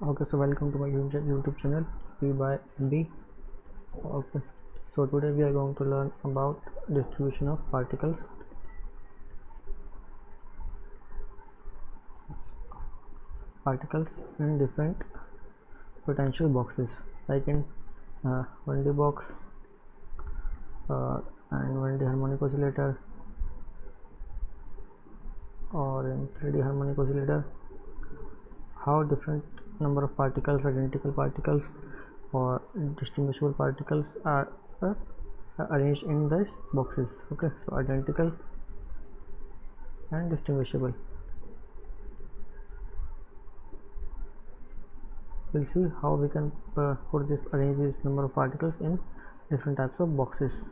Okay, so welcome to my YouTube channel P by B. Okay, so today we are going to learn about distribution of particles in different potential boxes, like in 1D box and 1D harmonic oscillator, or in 3D harmonic oscillator. How different number of particles, identical particles or distinguishable particles are arranged in these boxes. Okay, so identical and distinguishable. We'll see how we can arrange this number of particles in different types of boxes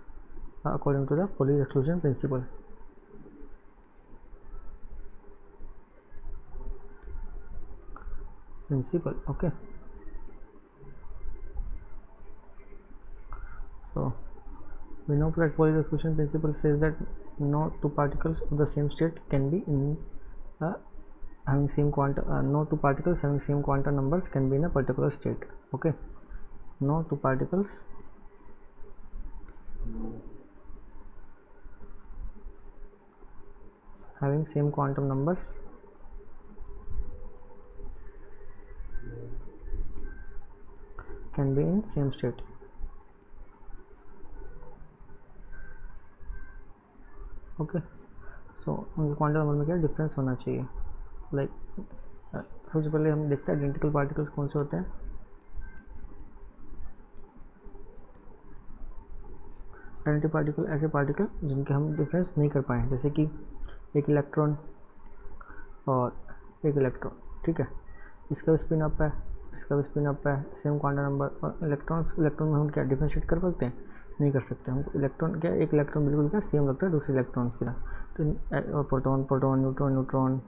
according to the Pauli exclusion principle. Okay, so we know that Pauli exclusion principle says that no two particles of the same state can be in having same quantum no two particles having same quantum numbers can be in a particular state. Okay, no two particles having same quantum numbers can be in same state. Okay, so उनके quantum number में क्या difference होना चाहिए. Like सबसे पहले हम देखते हैं आइडेंटिकल पार्टिकल्स कौन से होते हैं. आइडेंटिकल पार्टिकल ऐसे पार्टिकल जिनके हम डिफरेंस नहीं कर पाए, जैसे कि एक इलेक्ट्रॉन और एक इलेक्ट्रॉन. ठीक है, इसका भी स्पिन अप है, इसका भी स्पिन अप है, सेम क्वांटम नंबर. और इलेक्ट्रॉन में हम क्या डिफरेंशिएट कर सकते हैं? नहीं कर सकते. हमको इलेक्ट्रॉन क्या, एक इलेक्ट्रॉन बिल्कुल क्या सेम लगता है दूसरे इलेक्ट्रॉन्स की तरह. तो प्रोटॉन प्रोटॉन न्यूट्रॉन न्यूट्रॉन.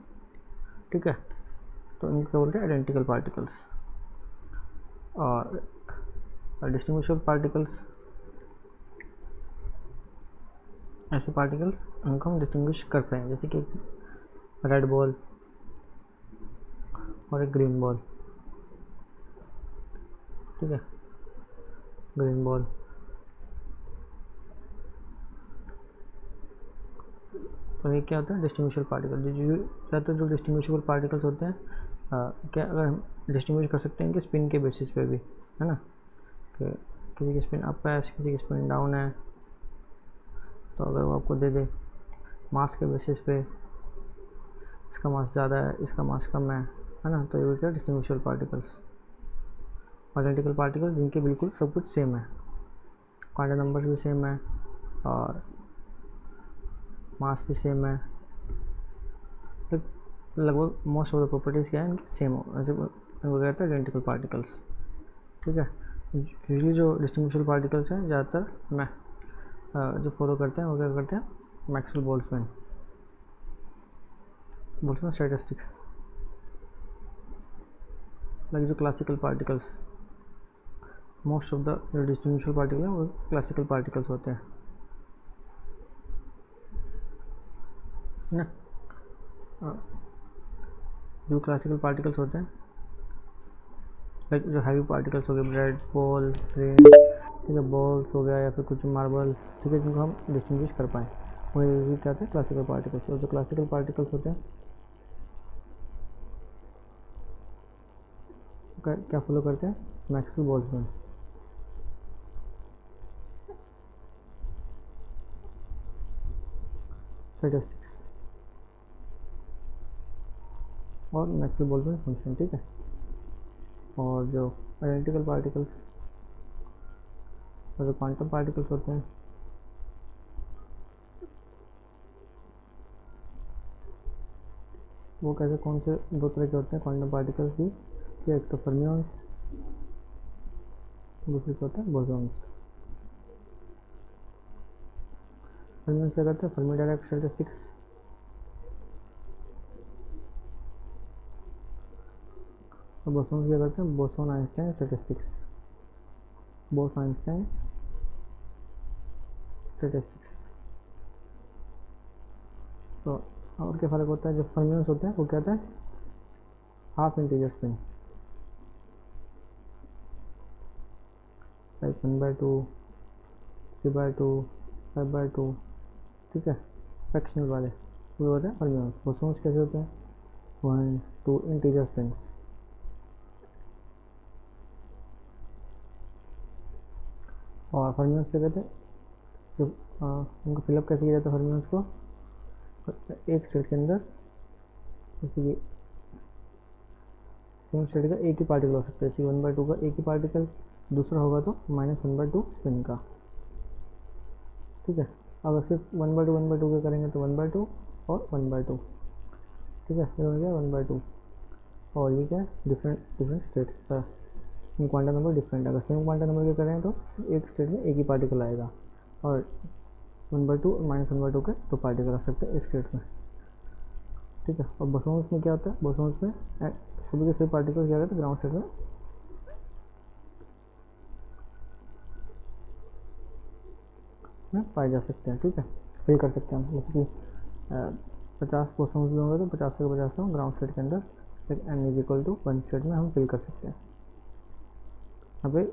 ठीक है, तो इनको क्या बोलते हैं? Identical particles. और डिस्टिंग्विशेबल पार्टिकल्स ऐसे पार्टिकल्स उनको हम डिस्टिंग्विश करते हैं, जैसे कि रेड बॉल और एक ग्रीन बॉल. ठीक है, ग्रीन बॉल. तो ये क्या होता है? Distinguishable particle. ज़्यादातर जो डिस्टिंग्विशेबल पार्टिकल्स होते हैं क्या अगर हम डिस्टिंग्विश कर सकते हैं कि स्पिन के बेसिस पे भी, है ना, कि किसी की स्पिन अप है, किसी की स्पिन डाउन है. तो अगर वो आपको दे दे मास के बेसिस पे, इसका मास ज़्यादा है, इसका मास कम है ना, तो ये क्या डिस्टिंग्विशेबल पार्टिकल्स. आइडेंटिकल पार्टिकल जिनके बिल्कुल सब कुछ सेम है, क्वांटम नंबर्स भी सेम है और मास भी सेम है. लगभग मोस्ट ऑफ द प्रॉपर्टीज़ क्या है इनकी सेम हो, ऐसे इनको कहते हैं आइडेंटिकल पार्टिकल्स. ठीक है, यूजली जो डिस्टिंग्विशेबल पार्टिकल्स हैं ज़्यादातर मैं जो फॉलो करते हैं वो क्या करते हैं? Maxwell Boltzmann statistics. लाइक जो classical particles, most of the जो डिस्टिंग्विशेबल पार्टिकल हैं वो क्लासिकल पार्टिकल्स होते हैं ना. जो क्लासिकल पार्टिकल्स होते हैं लाइक जो हैवी पार्टिकल्स हो गए, ब्रेड बॉल, ट्रेन, ठीक है, बॉल्स हो गया या फिर कुछ मार्बल्स. ठीक है, जिनको हम डिस्टिंग्विश कर पाएँ वो ये क्या होते हैं? Classical particles. और जो क्लासिकल पार्टिकल्स होते हैं क्या फॉलो करते हैं? मैक्सवेल बोल्ट्जमैन स्टैटिस्टिक्स और मैक्सवेल बोल्ट्जमैन फंक्शन. ठीक है, और जो आइडेंटिकल पार्टिकल्स और जो क्वांटम पार्टिकल्स होते हैं वो कैसे, कौन से दो तरह के होते हैं क्वांटम पार्टिकल्स भी. एक तो फर्मियंस, दूसरे क्या होता है? बोसॉन्स. फर्मियंस क्या करते हैं? Fermi Dirac statistics. और बोसॉन्स क्या करते हैं? Boson Einstein statistics. Bose Einstein statistics. तो और क्या फ़र्क होता है? जो फर्मियंस होते हैं वो क्या होता है? Half integer spin. लाइक 1/2, 3/2, 5/2, ठीक है, फ्रैक्शनल वाले वो होते हैं फर्मियंस। बोसॉन्स कैसे होते हैं? 1, 2 इंटीजर स्ट्रिंग्स। और फर्मियंस क्या कहते हैं? जो उनको फिलअप कैसे किया जाता है फर्मियंस को? एक सेट के अंदर जैसे कि सेम सेट का एक ही पार्टिकल हो सकता है, जैसे 1/2 का एक ही पार्टिकल, दूसरा होगा तो -1/2 स्पिन का, ठीक है। अगर सिर्फ 1/2 के करेंगे तो 1/2 और 1/2, ठीक है, ये हो गया 1/2। और ये क्या है? डिफरेंट डिफरेंट स्टेट का क्वांटम नंबर डिफरेंट। अगर सेम क्वांटम नंबर के करें तो एक स्टेट में एक ही पार्टिकल आएगा, और 1/2 और -1/2 के दो पार्टिकल आ सकते हैं एक स्टेट में, ठीक है। और बोसॉन्स में क्या होता है? बोसॉन्स में सभी के सभी पार्टिकल क्या रहते हैं? ग्राउंड स्टेट में पाए जा सकते हैं, ठीक है, फिल कर सकते हैं हम। जैसे कि 50 बोसॉन्स होंगे तो 50 के 50 ग्राउंड स्टेट के अंदर एक n=1 स्टेट में हम फिल कर सकते हैं यहाँ पे।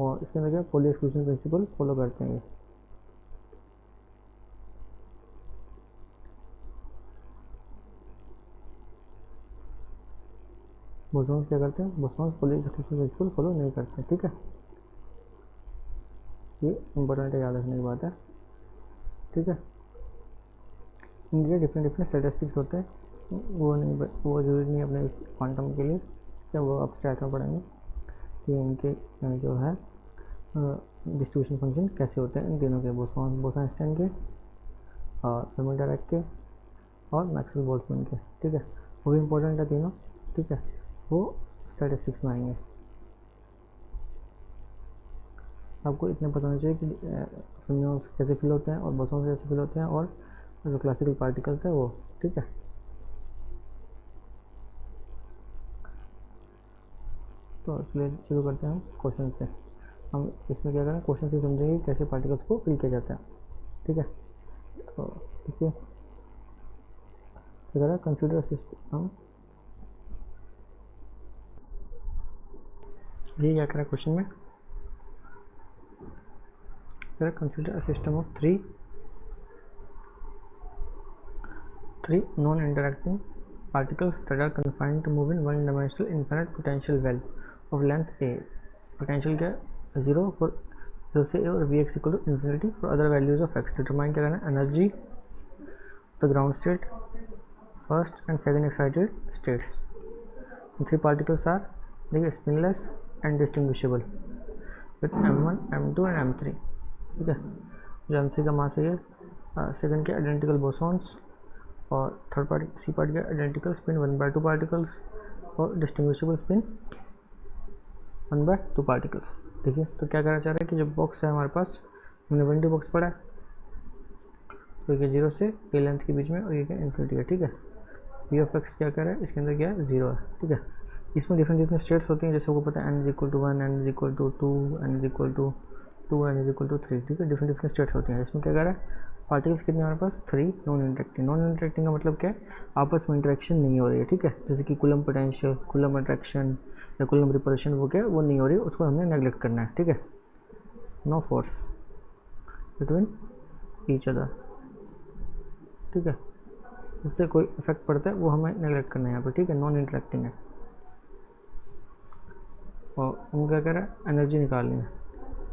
और इसके अंदर क्या पॉली एक्सक्लूजन प्रिंसिपल फॉलो करते हैं ये। बोसॉन्स क्या करते हैं? Bosons poly exclusion principle follow नहीं करते, ठीक है। ये इंपॉर्टेंट है, याद रखने की बात है, ठीक है। इनके डिफरेंट डिफरेंट स्टैटिस्टिक्स होते हैं, वो ज़रूरी नहीं अपने इस क्वांटम के लिए, क्या वो आप स्टैट में पढ़ेंगे कि इनके जो है डिस्ट्रीब्यूशन फंक्शन कैसे होते हैं इन तीनों के, बोस-आइंस्टाइन के और फर्मी-डायराक के और मैक्सवेल-बोल्ट्जमैन के, ठीक है। वो भी इंपॉर्टेंट है तीनों, ठीक है, वो स्टैटिस्टिक्स में आएंगे। आपको इतने पता होना चाहिए कि फर्मियंस कैसे फिल होते हैं और बोसॉन्स कैसे फिल होते हैं, और जो क्लासिकल पार्टिकल्स है वो, ठीक है। तो चलिए शुरू करते हैं हम क्वेश्चन से। हम इसमें क्या करें? क्वेश्चन से समझेंगे कैसे पार्टिकल्स को फिल किया जाता है, ठीक है। तो देखिए क्या करें, कंसिडर सिस्टम, ये क्या करें क्वेश्चन में, consider a system of three non-interacting particles that are confined to move in one-dimensional infinite potential well of length a. Potential क्या है? 0 for 0 से a और vx equal to infinity for other values of x. Determine क्या करना है? Energy the ground state, first and second excited states. And three particles are देखिए spinless and distinguishable with m1, m2 and m3, ठीक है। जो m3 का मास है ये, सेकंड के आइडेंटिकल बोसॉन्स, और थर्ड पार्टी सी पार्टी का आइडेंटिकल स्पिन 1/2 पार्टिकल्स, और डिस्टिंग्विशेबल स्पिन 1/2 पार्टिकल्स। देखिए तो क्या करना चाह रहे हैं कि जो बॉक्स है हमारे पास, हमने 1D बॉक्स पढ़ा है, तो ये 0 से ए लेंथ के बीच में, और ये क्या इन्फिनिटी है, ठीक है। वी ऑफ एक्स क्या कर रहा है? इसके अंदर क्या है? 0 है, ठीक है। इसमें डिफरेंट डिफरेंट स्टेट्स होती हैं, जैसे आपको पता है n = 1, n = 2, n = 2, n = 3, ठीक है। डिफरेंट डिफरेंट स्टेट्स होती हैं। इसमें क्या कर रहा है? पार्टिकल्स कितने हमारे पास? 3 नॉन इंटरेक्टिंग। नॉन इंटरेक्टिंग का मतलब क्या है? आपस में इंटरेक्शन नहीं हो रही है, ठीक है। जैसे कि कूलम पोटेंशियल, कूलम अट्रैक्शन या कूलम रिपल्शन, वो क्या है? वो नहीं हो रही है, उसको हमने नेगलेक्ट करना है, ठीक है। No force between each other, ठीक है, उससे कोई इफेक्ट पड़ता है वो हमें नेगलेक्ट करना है यहाँ पर, ठीक है। नॉन इंटरेक्टिंग है। और हम क्या कह रहे हैं? एनर्जी निकालनी है।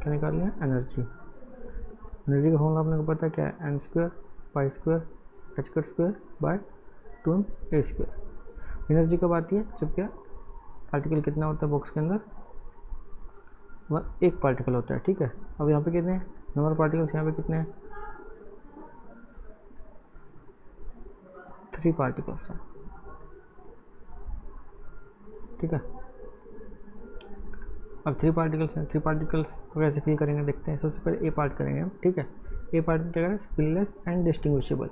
क्या निकालनी है? एनर्जी। एनर्जी का फॉर्मूला अपने को पता है क्या है? n² π² h² bye 2m a²। Energy कब आती है? जब क्या पार्टिकल कितना होता है बॉक्स के अंदर? वह एक पार्टिकल होता है, ठीक है। अब यहाँ पे कितने हैं नंबर पार्टिकल्स? यहाँ पे कितने हैं? 3 पार्टिकल्स हैं, ठीक है। अब 3 पार्टिकल्स हैं, 3 पार्टिकल्स को कैसे फिल करेंगे देखते हैं। सबसे पहले ए पार्ट करेंगे हम, ठीक है। ए पार्ट में क्या करें? स्पिनलेस एंड डिस्टिंग्विशेबल।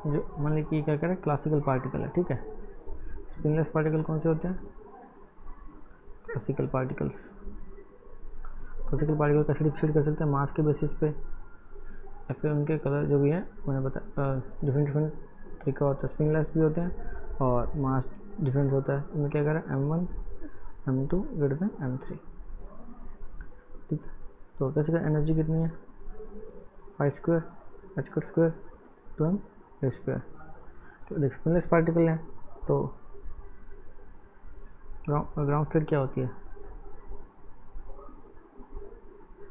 जो मान लीजिए क्या करें? क्लासिकल पार्टिकल है, ठीक है। स्पिनलेस पार्टिकल कौन से होते हैं? Classical particles. क्लासिकल पार्टिकल कैसे डिफाइन कर सकते हैं? मास के बेसिस पे, या फिर उनके कलर जो भी हैं मैंने बताया, डिफरेंट डिफरेंट तरीका होता है। स्पिनलेस भी होते हैं और मास डिफरेंस होता है। इनमें क्या करें? m1, m2 greater than m3, ठीक है। तो कैसे कर, एनर्जी कितनी है, पाई square H cut square 2m A square. तो देख स्पिनलेस पार्टिकल है, तो ग्राउंड स्टेट क्या होती है,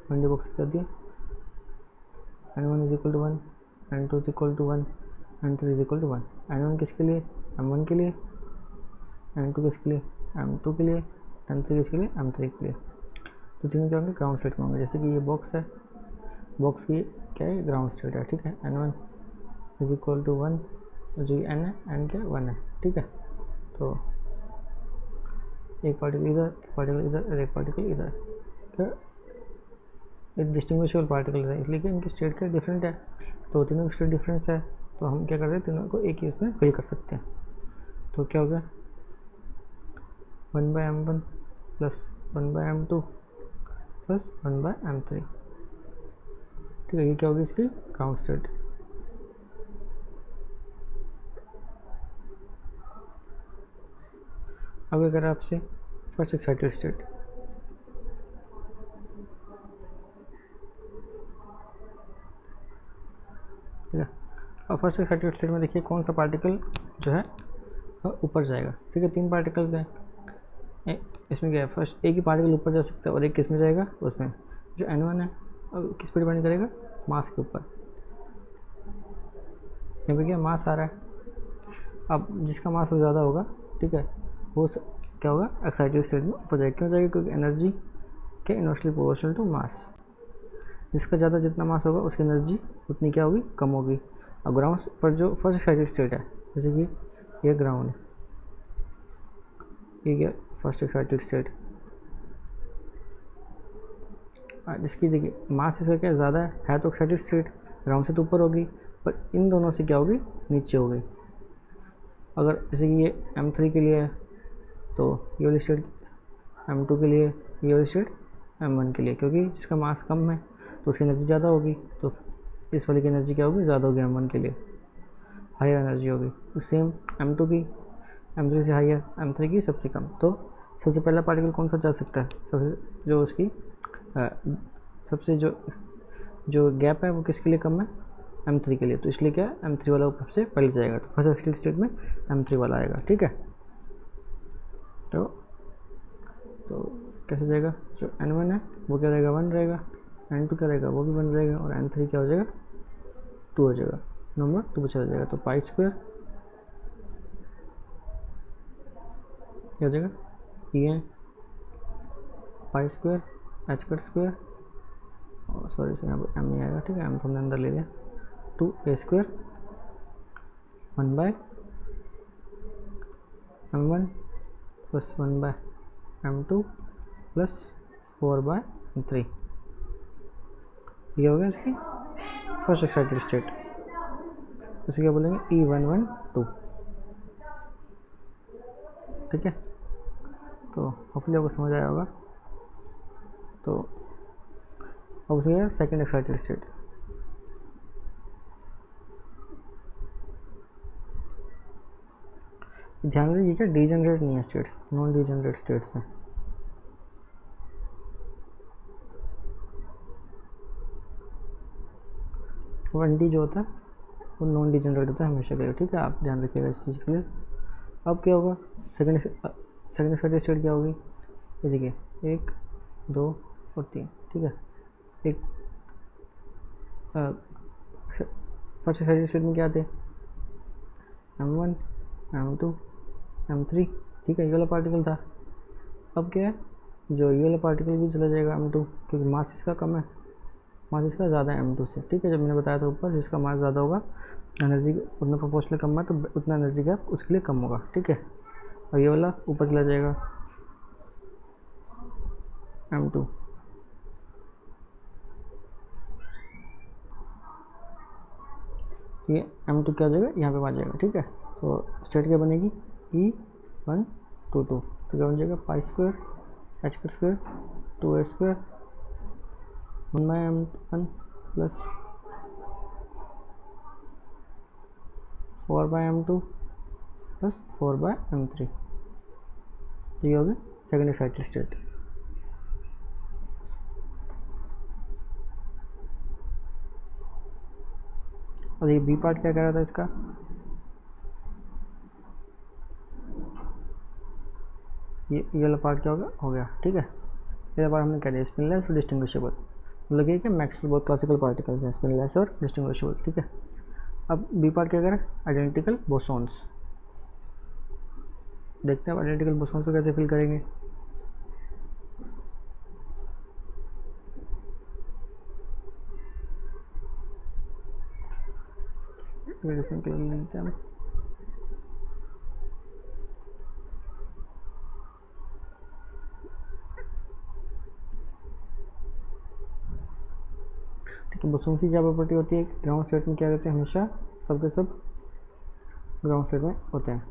वनडी बॉक्स क्या होती है, n1 is equal to 1, n2 is equal to 1, n3 is equal to 1। n1 किसके लिए, m1 के लिए, n2 किसके लिए, m2 के लिए, n3 किसके लिए, m3 के लिए। तो तीनों क्या होंगे, ग्राउंड स्टेट में होंगे। जैसे कि ये बॉक्स है, बॉक्स की क्या है, ग्राउंड स्टेट है, ठीक है। n1 इज इक्वल टू 1, जो n है, n क्या 1 है, ठीक है। तो एक पार्टिकल इधर, एक पार्टिकल इधर और एक पार्टिकल इधर, क्या एक डिस्टिंग्विशेबल पार्टिकल है, इसलिए कि इनकी स्टेट क्या डिफरेंट है। तो तीनों की स्टेट डिफरेंस है, तो हम क्या करते हैं, तीनों को एक ही इसमें फिल कर सकते हैं। तो क्या हो गया, 1/m1 plus 1/m2 plus 1/m3, ठीक है। ये क्या होगी इसकी ग्राउंड स्टेट। अब अगर आपसे फर्स्ट एक्साइटेड स्टेट, ठीक है। अब फर्स्ट एक्साइटेड स्टेट में देखिए कौन सा पार्टिकल जो है ऊपर जाएगा, ठीक है। 3 पार्टिकल्स हैं, इसमें क्या है, फर्स्ट एक ही पार्टिकल ऊपर जा सकता है और एक किस में जाएगा, उसमें जो n1 है, किस पर डिपेंड करेगा, मास के ऊपर। यहाँ पे क्या मास आ रहा है, अब जिसका मास ज़्यादा होगा, ठीक है, वो क्या होगा, एक्साइटेड स्टेट में ऊपर जाएगा। क्यों जाएगा, क्योंकि एनर्जी के इनवर्सली प्रोपोर्शनल टू मास, जिसका ज़्यादा जितना मास होगा उसकी एनर्जी उतनी क्या होगी, कम होगी। और ग्राउंड पर जो फर्स्ट एक्साइटेड स्टेट है, जैसे कि ये ग्राउंड है, ये क्या फर्स्ट एक्साइटेड स्टेट, जिसकी देखिए मास इसका क्या ज़्यादा है तो एक्साइटेड स्टेट ग्राउंड से तो ऊपर होगी, पर इन दोनों से क्या होगी, नीचे होगी। अगर जैसे कि ये m3 के लिए है, तो ये वाली स्टेट m2 के लिए, ये वाली स्टेट m1 के लिए, क्योंकि जिसका मास कम है तो उसकी एनर्जी ज़्यादा होगी, तो इस वाली की एनर्जी क्या होगी, ज़्यादा होगी, m1 के लिए हायर एनर्जी होगी। सेम m2 की, m3 से हायर, m3 की सबसे कम। तो सबसे पहला पार्टिकल कौन सा जा सकता है, सबसे जो उसकी सबसे जो गैप है वो किसके लिए कम है, m3 के लिए। तो इसलिए क्या है, m3 वाला सबसे पहले जाएगा, तो फर्स्ट एक्साइटेड स्टेट में m3 वाला आएगा, ठीक है। तो कैसे जाएगा, जो n1 है वो क्या रहेगा, 1 रहेगा, n2 क्या रहेगा, वो भी 1 रहेगा, और n3 क्या हो जाएगा, 2 हो जाएगा, नंबर 2 पे चला जाएगा। तो पाई स्क्वायर क्या हो जाएगा, ये है पाई स्क्वायर एच कट स्क्वायर, और सॉरी से यहाँ पर m नहीं आएगा, ठीक है, m तो हमने अंदर ले लिया, 2a square 1/m1 plus 1/m2 plus 4/m3, ये हो गया इसकी फर्स्ट एक्साइटेड स्टेट। इसे क्या बोलेंगे, E112, ठीक है। तो होपफुली आपको समझ आया होगा। तो अब उसके सेकेंड एक्साइटेड स्टेट, ध्यान रखिए ये क्या डीजनरेट नहीं है स्टेट्स, नॉन डीजनरेट स्टेट्स हैं। वन डी जो होता है वो नॉन डीजनरेट होता है हमेशा के लिए, ठीक है, आप ध्यान रखिएगा इस चीज़ के लिए। अब क्या होगा, सेकेंड एक्साइटेड स्टेट क्या होगी, ये देखिए 1 2 और 3, ठीक है। एक फर्स्ट एक्साइटेड स्टेट में क्या आते हैं, m1 m2 m3, ठीक है, ये वाला पार्टिकल था। अब क्या है, जो ये वाला पार्टिकल भी चला जाएगा m2, क्योंकि मास इसका कम है, मास इसका ज़्यादा है m2 से, ठीक है। जब मैंने बताया था ऊपर, जिसका मास ज़्यादा होगा एनर्जी उतना प्रोपोर्शनल कम है, तो उतना एनर्जी गैप उसके लिए कम होगा, ठीक है। और ये वाला ऊपर चला जाएगा m2, ये m2 क्या हो जाएगा, यहाँ पे आ जाएगा, ठीक है। तो स्टेट क्या बनेगी, E122, तो क्या बन जाएगा, पाई square H cut square 2a square 1/m1 plus 4/m2 plus 4/m3, तो ये हो गया सेकेंड एक्साइटेड स्टेट। और ये बी पार्ट क्या कह रहा था इसका, ये वाला पार्ट क्या होगा, हो गया, ठीक है। ये पार्ट हमने कह दिया स्पिनलेस और डिस्टिंग्विशेबल, मतलब ये कि मैक्सवेल बहुत क्लासिकल पार्टिकल्स हैं, स्पिनलेस और डिस्टिंग्विशेबल, ठीक है। अब बी पार्ट क्या करें, आइडेंटिकल बोसॉन्स। देखते हैं आइडेंटिकल बोसॉन्स को कैसे फिल करेंगे। डिफरेंट कलर लेते हैं, ठीक है। बोसॉन्स की क्या प्रॉपर्टी होती है, ग्राउंड स्टेट में क्या रहते हैं, हमेशा सबके सब ग्राउंड स्टेट में होते हैं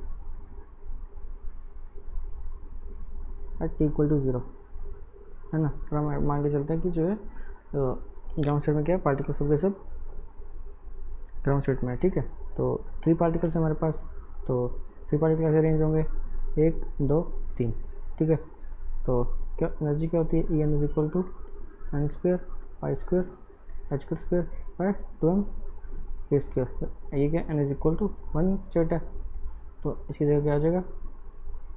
एट टी इक्वल टू 0, है ना। तो हम मान के चलते हैं कि जो है ग्राउंड स्टेट में क्या है, पार्टिकल सबके सब ग्राउंड स्टेट में है, ठीक है। तो 3 पार्टिकल्स हैं हमारे पास, तो 3 पार्टिकल ऐसे अरेंज होंगे 1 2 3, ठीक है। तो क्या एनर्जी क्या होती है, E N is equal to N square pi square H square by 2m A square. ये क्या, N is equal to 1 state है, तो इसकी जगह क्या आ जाएगा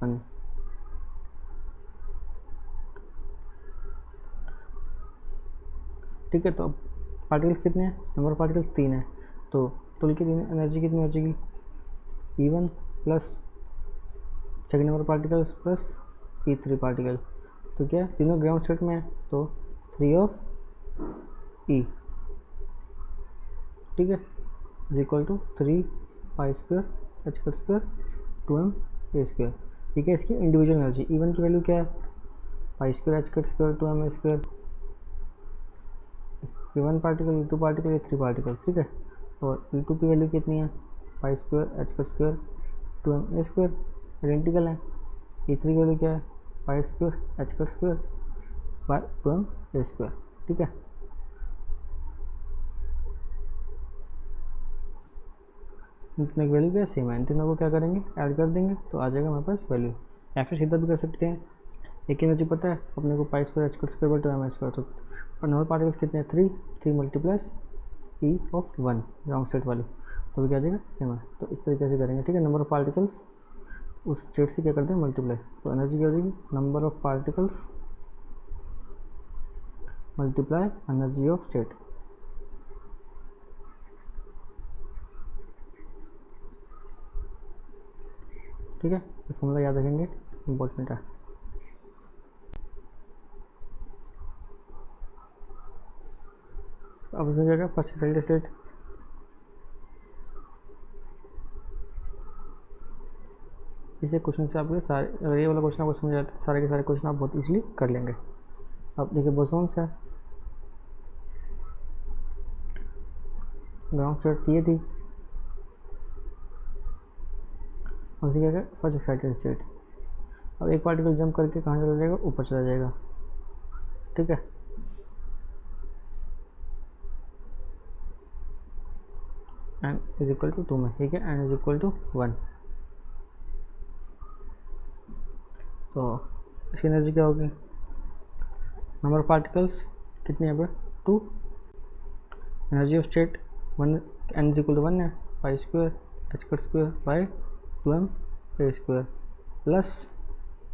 1, ठीक है। तो अब पार्टिकल्स कितने हैं, नंबर ऑफ पार्टिकल्स 3 है, तो टोटल की एनर्जी कितनी हो जाएगी, E1 plus second number particles plus E3 particle. तो क्या तीनों ग्राउंड स्टेट में है, तो 3 ऑफ E, ठीक है, is equal to 3 pi square H square 2m A square, ठीक है। इसकी इंडिविजुअल एनर्जी E1 की वैल्यू क्या है, pi square H square 2m ए square, E1 particle E2 particle E3 particle, ठीक है। और E2 की वैल्यू कितनी है, pi square H square 2m ए स्क्वेयर, आइडेंटिकल है। E3 की वैल्यू क्या है, pi square H square by 2m A square, ठीक है। इन तीनों की वैल्यू क्या सेम है, इन तीनों को क्या करेंगे, ऐड कर देंगे, तो आ जाएगा हमारे पास वैल्यू। या फिर सीधा भी कर सकते हैं, एक एनर्जी पता है अपने को, पाई square H square by 2m square, तो और नंबर पार्टिकल्स कितने हैं 3 multiplies E of 1 ground state वाली, तो भी क्या आ जाएगा सेम है। तो इस तरीके से करेंगे, ठीक है। नंबर ऑफ पार्टिकल्स उस स्टेट से क्या करते हैं मल्टीप्लाई, तो एनर्जी क्या हो जाएगी, number of particles multiply energy of state, ठीक है। ये फॉर्मूला याद रखेंगे, इंपॉर्टेंट है। अब इसमें क्या फर्स्ट एक्साइटेड स्टेट, इसे क्वेश्चन से आपके सारे, अगर ये वाला क्वेश्चन आपको समझ आता है, सारे के सारे क्वेश्चन आप बहुत इजीली कर लेंगे। अब देखिए बोसॉन्स है, ग्राउंड स्टेट ये थी, उसी क्या फर्स्ट एक्साइटेड स्टेट। अब एक पार्टिकल जंप करके कहाँ चला जाएगा, ऊपर चला जाएगा, ठीक है। एन इज इक्वल टू 2 में, ठीक है, एन इज इक्वल टू 1, तो इसकी एनर्जी क्या होगी, नंबर ऑफ पार्टिकल्स कितने हैं, 2, energy of state 1, N is equal to 1 है, pi square H square by 2m A square plus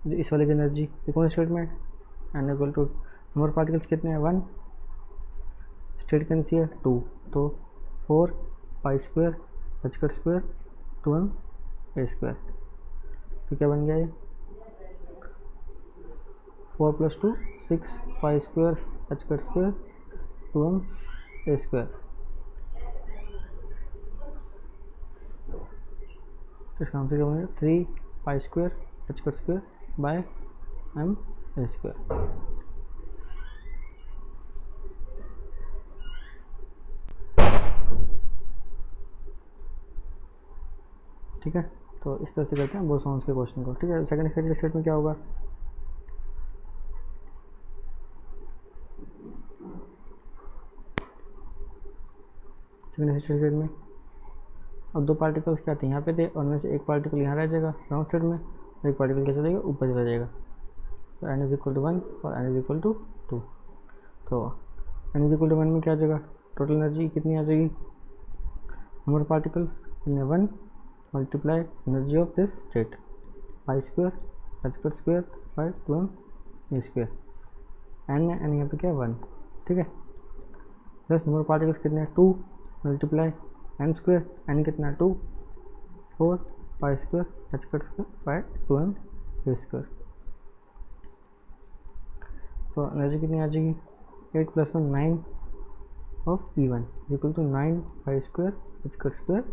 जो इस वाले की एनर्जी कौन स्टेट में, N equal to number of particles कितने हैं 1, स्टेट कौन सी है 2, तो 4 पाई स्क्वेयर एच स्क्वेयर 2m ए स्क्वेयर, तो क्या बन गया ये 4 + 2 6 पाई स्क्वेयर एच स्क्वेयर 2m ए स्क्वेयर। इसका आंसर क्या बनेगा 3 pi square H square bye m ए स्क्वेयर। ठीक है, तो इस तरह से करते हैं बोसॉन्स के क्वेश्चन को, ठीक है। सेकंड एक्साइटेड स्टेट में क्या होगा, सेकंड एक्साइटेड स्टेट में अब 2 पार्टिकल्स क्या आते हैं यहाँ पे थे, और उनमें से एक पार्टिकल यहाँ रह जाएगा ग्राउंड स्टेट में, एक पार्टिकल क्या चला जाएगा ऊपर चला जाएगा, तो n इज इक्वल टू 1 और n इज इक्वल टू 2। तो n इज इक्वल टू 1 में क्या आ जाएगा, टोटल एनर्जी कितनी आ जाएगी, number particles in 1 multiply energy of this state pi square H cut square by 2m A square, N है N यहाँ पे क्या है 1, ठीक है, प्लस नंबर पार्टिकल्स कितने हैं 2 मल्टीप्लाई एन स्क्वायर, एन कितना है 2 4 pi square H cut square by 2m A square. तो एनर्जी कितनी आ जाएगी 8 + 1 9 of E1 is equal to 9 pi square H cut square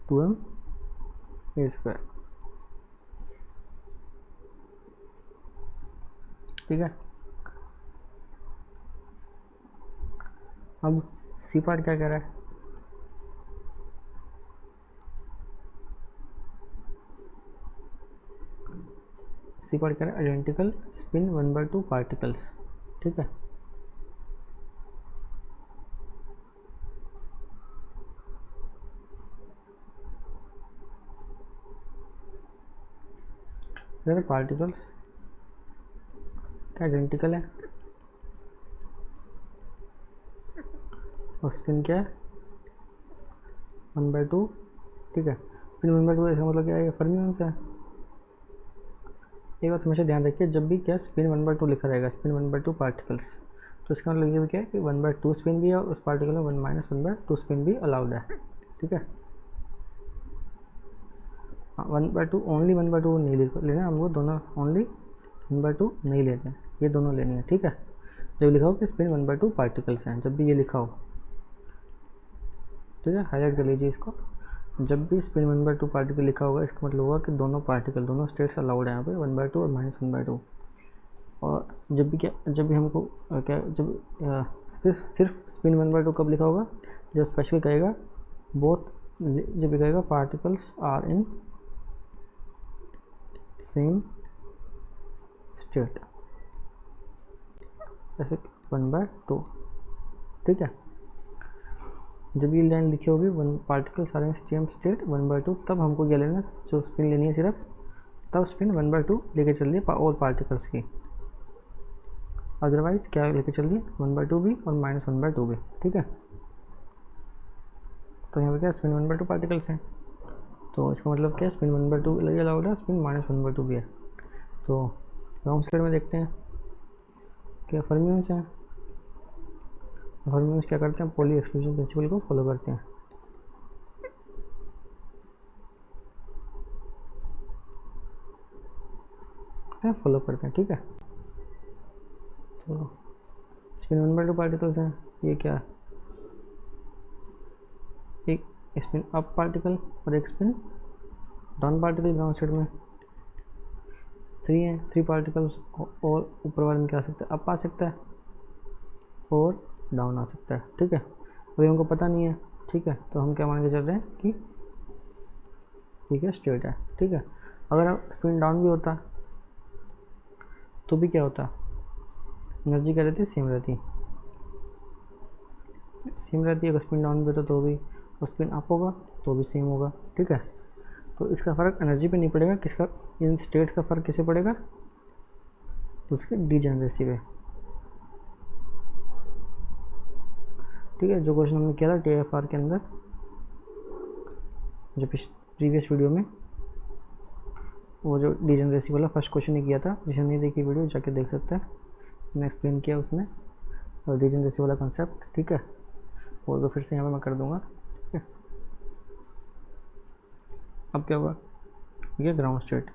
2m A square, ठीक है। अब सी पार्ट क्या कह रहा है, सी पार्ट कह रहा है आइडेंटिकल स्पिन 1/2 पार्टिकल्स, ठीक है। अगर पार्टिकल्स क्या आइडेंटिकल है और स्पिन क्या है 1/2, ठीक है। स्पिन 1/2 इसका मतलब क्या है, फर्मियंस है। एक बात हमेशा ध्यान रखिए, जब भी क्या स्पिन 1/2 लिखा रहेगा, स्पिन 1/2 पार्टिकल्स, तो इसका मतलब ये भी क्या है कि 1/2 स्पिन भी है और उस पार्टिकल में 1 - 1/2 स्पिन भी अलाउड है, ठीक है। 1/2 ओनली 1/2 नहीं लेना हमको, दोनों ओनली 1/2 नहीं लेते हैं, ये दोनों लेनी है, ठीक है। जब लिखा हो कि स्पिन 1/2 पार्टिकल्स हैं, जब भी ये लिखा हो, ठीक है, हाईलाइट कर लीजिए इसको। जब भी स्पिन 1/2 पार्टिकल लिखा होगा, इसका मतलब होगा कि दोनों पार्टिकल, दोनों स्टेट्स अलाउड है यहाँ पे 1/2 और -1/2। और जब भी हमको क्या, जब सिर्फ स्पिन 1/2 कब लिखा होगा, जब स्पेशल कहेगा बोथ, जब भी कहेगा particles are in same state, ऐसे 1/2, ठीक है। जब ये लाइन लिखी होगी 1 particles are in same state 1/2, तब हमको क्या लेना, जो स्पिन लेनी है सिर्फ, तब स्पिन 1/2 लेके चल रही है और पार्टिकल्स की, अदरवाइज क्या लेके चल रही है 1/2 भी और -1/2 भी, ठीक है। तो यहाँ पे क्या स्पिन 1/2 पार्टिकल्स हैं, तो इसका मतलब क्या स्पिन 1/2 लगे अलाउड है, स्पिन -1/2 भी है। तो ग्राउंड स्टेट में देखते हैं क्या फर्मियंस हैं, फर्मियंस क्या करते हैं, पॉली एक्सक्लूजन प्रिंसिपल को फॉलो करते हैं, फॉलो करते हैं, ठीक है। तो स्पिन 1/2 पार्टिकल्स हैं, ये क्या है, एक स्पिन अप पार्टिकल और एक spin down particle ground state में 3 हैं, 3 पार्टिकल्स, और ऊपर वाले में क्या आ सकता है, अप आ सकता है और डाउन आ सकता है, ठीक है। अभी हमको पता नहीं है, ठीक है, तो हम क्या मान के चल रहे हैं कि ठीक है स्ट्रेट है, ठीक है। अगर स्पिन डाउन भी होता तो भी क्या होता, एनर्जी क्या रहती है, सेम रहती है, अगर स्पिन डाउन भी होता तो भी, और स्पिन अप होगा तो भी सेम होगा, ठीक है। तो इसका फ़र्क एनर्जी पे नहीं पड़ेगा, किसका, इन स्टेट्स का फ़र्क किसे पड़ेगा, उसके डीजेनरेसी पे, ठीक है। जो क्वेश्चन हमने किया था TFR के अंदर, जो प्रीवियस वीडियो में, वो जो डीजेनरेसी वाला फर्स्ट क्वेश्चन ही किया था, जिसे नहीं देखी वीडियो जाके देख सकते हैं, मैंने एक्सप्लेन किया उसमें और डीजेनरेसी वाला कंसेप्ट, ठीक है। वो तो फिर से यहाँ पे मैं कर दूंगा, ठीक है। अब क्या हुआ, ये ग्राउंड स्टेट,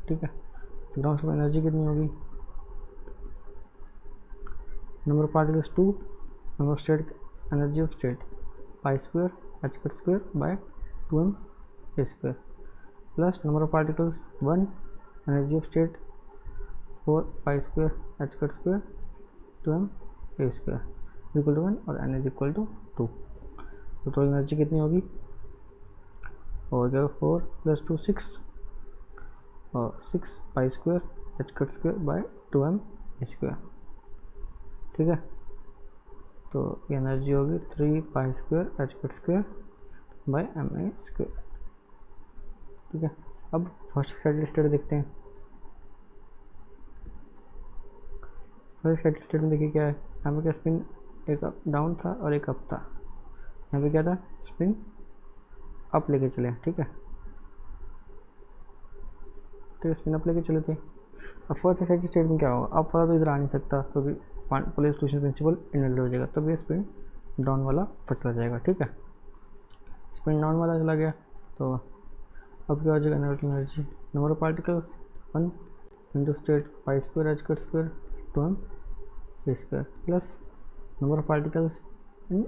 ठीक है। तो ग्राउंड स्टेट में एनर्जी कितनी होगी, number of particles 2, number of state, energy of state pi square H cut square by 2m A square, plus number of particles 1, energy of state 4 pi square H cut square 2m A square equal to 1 और n is equal to 2। तो total energy कितनी होगी, हो गया 4 + 2 6 और 6 पाई square H cut square by 2m square, ठीक है। तो एनर्जी होगी 3 पाई square H cut square bye m a square, ठीक है। अब फर्स्ट एक्साइटेड स्टेट देखते हैं। फर्स्ट एक्साइटेड स्टेट में देखिए क्या है, यहाँ पे क्या स्पिन एक अप डाउन था और एक अप था, यहाँ पे क्या था स्पिन अप लेके चले, ठीक है, स्पिन अप लेके चले थे। अब फर्स्ट एक्साइटेड स्टेट में क्या होगा, अप वाला तो इधर आ नहीं सकता क्योंकि पोलर एक्सक्लूशन प्रिंसिपल इनवैलिड हो जाएगा, तब ये स्पिन डाउन वाला चला जाएगा, ठीक है। स्पिन डाउन वाला चला गया तो अब क्या हो जाएगा, energy number of particles 1 into state pi square H cut square 2m A square plus number of particles in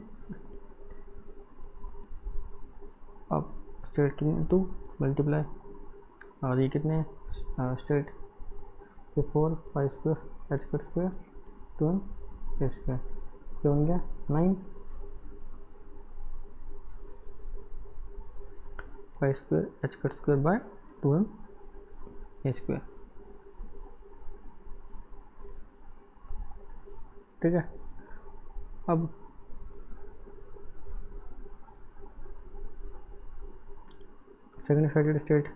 अब स्टेट कितने 2 मल्टीप्लाई और ये कितने स्टेट ये 4 pi square H cut square 2m A square, ये बन गया 9 pi square H cut square by 2m A square, ठीक है। अब second excited state,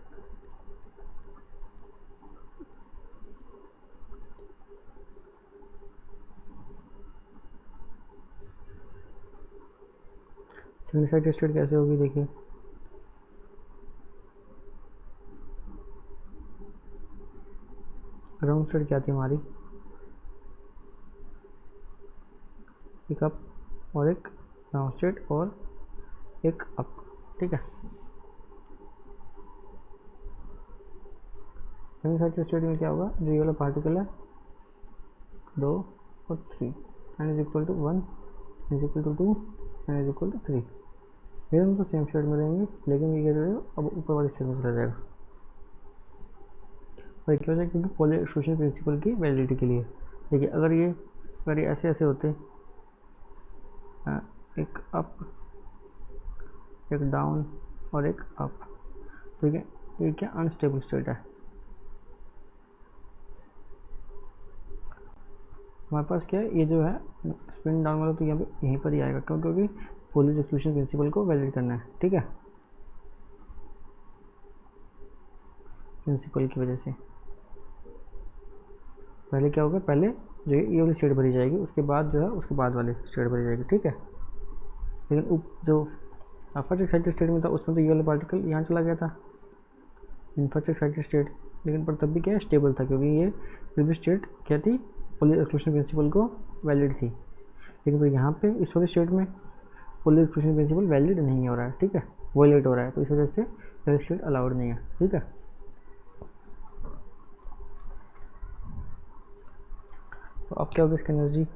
second excited state कैसे होगी देखिए, ग्राउंड स्टेट क्या थी हमारी, एक अप और एक डाउन स्टेट और एक अप, ठीक है। सेकंड एक्साइटेड स्टेट में क्या होगा, जो ये वाला पार्टिकल है 2 और 3 N is equal to 1 is equal to 2 N is equal to 3, ये दोनों तो सेम स्टेट में रहेंगे, लेकिन ये क्या जाएगा अब ऊपर वाले स्टेट में चला जाएगा। और क्या हो जाएगा, क्योंकि पोलर एक्सक्लूशन प्रिंसिपल की वैलिडिटी के लिए। देखिए अगर ये ऐसे ऐसे होते, एक अप एक डाउन और एक अप, ठीक है, ये क्या अनस्टेबल स्टेट है, हमारे पास क्या है, ये जो है स्पिन डाउन वाला तो यहाँ पे यहीं पर ही आएगा, क्यों, क्योंकि पोलर एक्सक्लूशन प्रिंसिपल को वैलिड करना है, ठीक है, प्रिंसिपल की वजह से। पहले क्या होगा, पहले जो ये वाली स्टेट भरी जाएगी, उसके बाद जो है उसके बाद वाली स्टेट भरी जाएगी, ठीक है। लेकिन जो फर्स्ट एक्साइटेड स्टेट में था उसमें तो ये वाला पार्टिकल यहाँ चला गया था इन फर्स्ट एक्साइटेड स्टेट, लेकिन पर तब भी क्या है स्टेबल था, क्योंकि ये प्रीवियस स्टेट क्या थी, पोलर एक्सक्लूशन प्रिंसिपल को वैलिड थी। लेकिन फिर यहाँ पे इस वाले स्टेट में पोलर एक्सक्लूशन प्रिंसिपल वैलिड नहीं हो रहा है, ठीक है, वायलेट हो रहा है, तो इस वजह से पहले स्टेट अलाउड नहीं है, ठीक है। तो अब क्या होगा इसकी energy,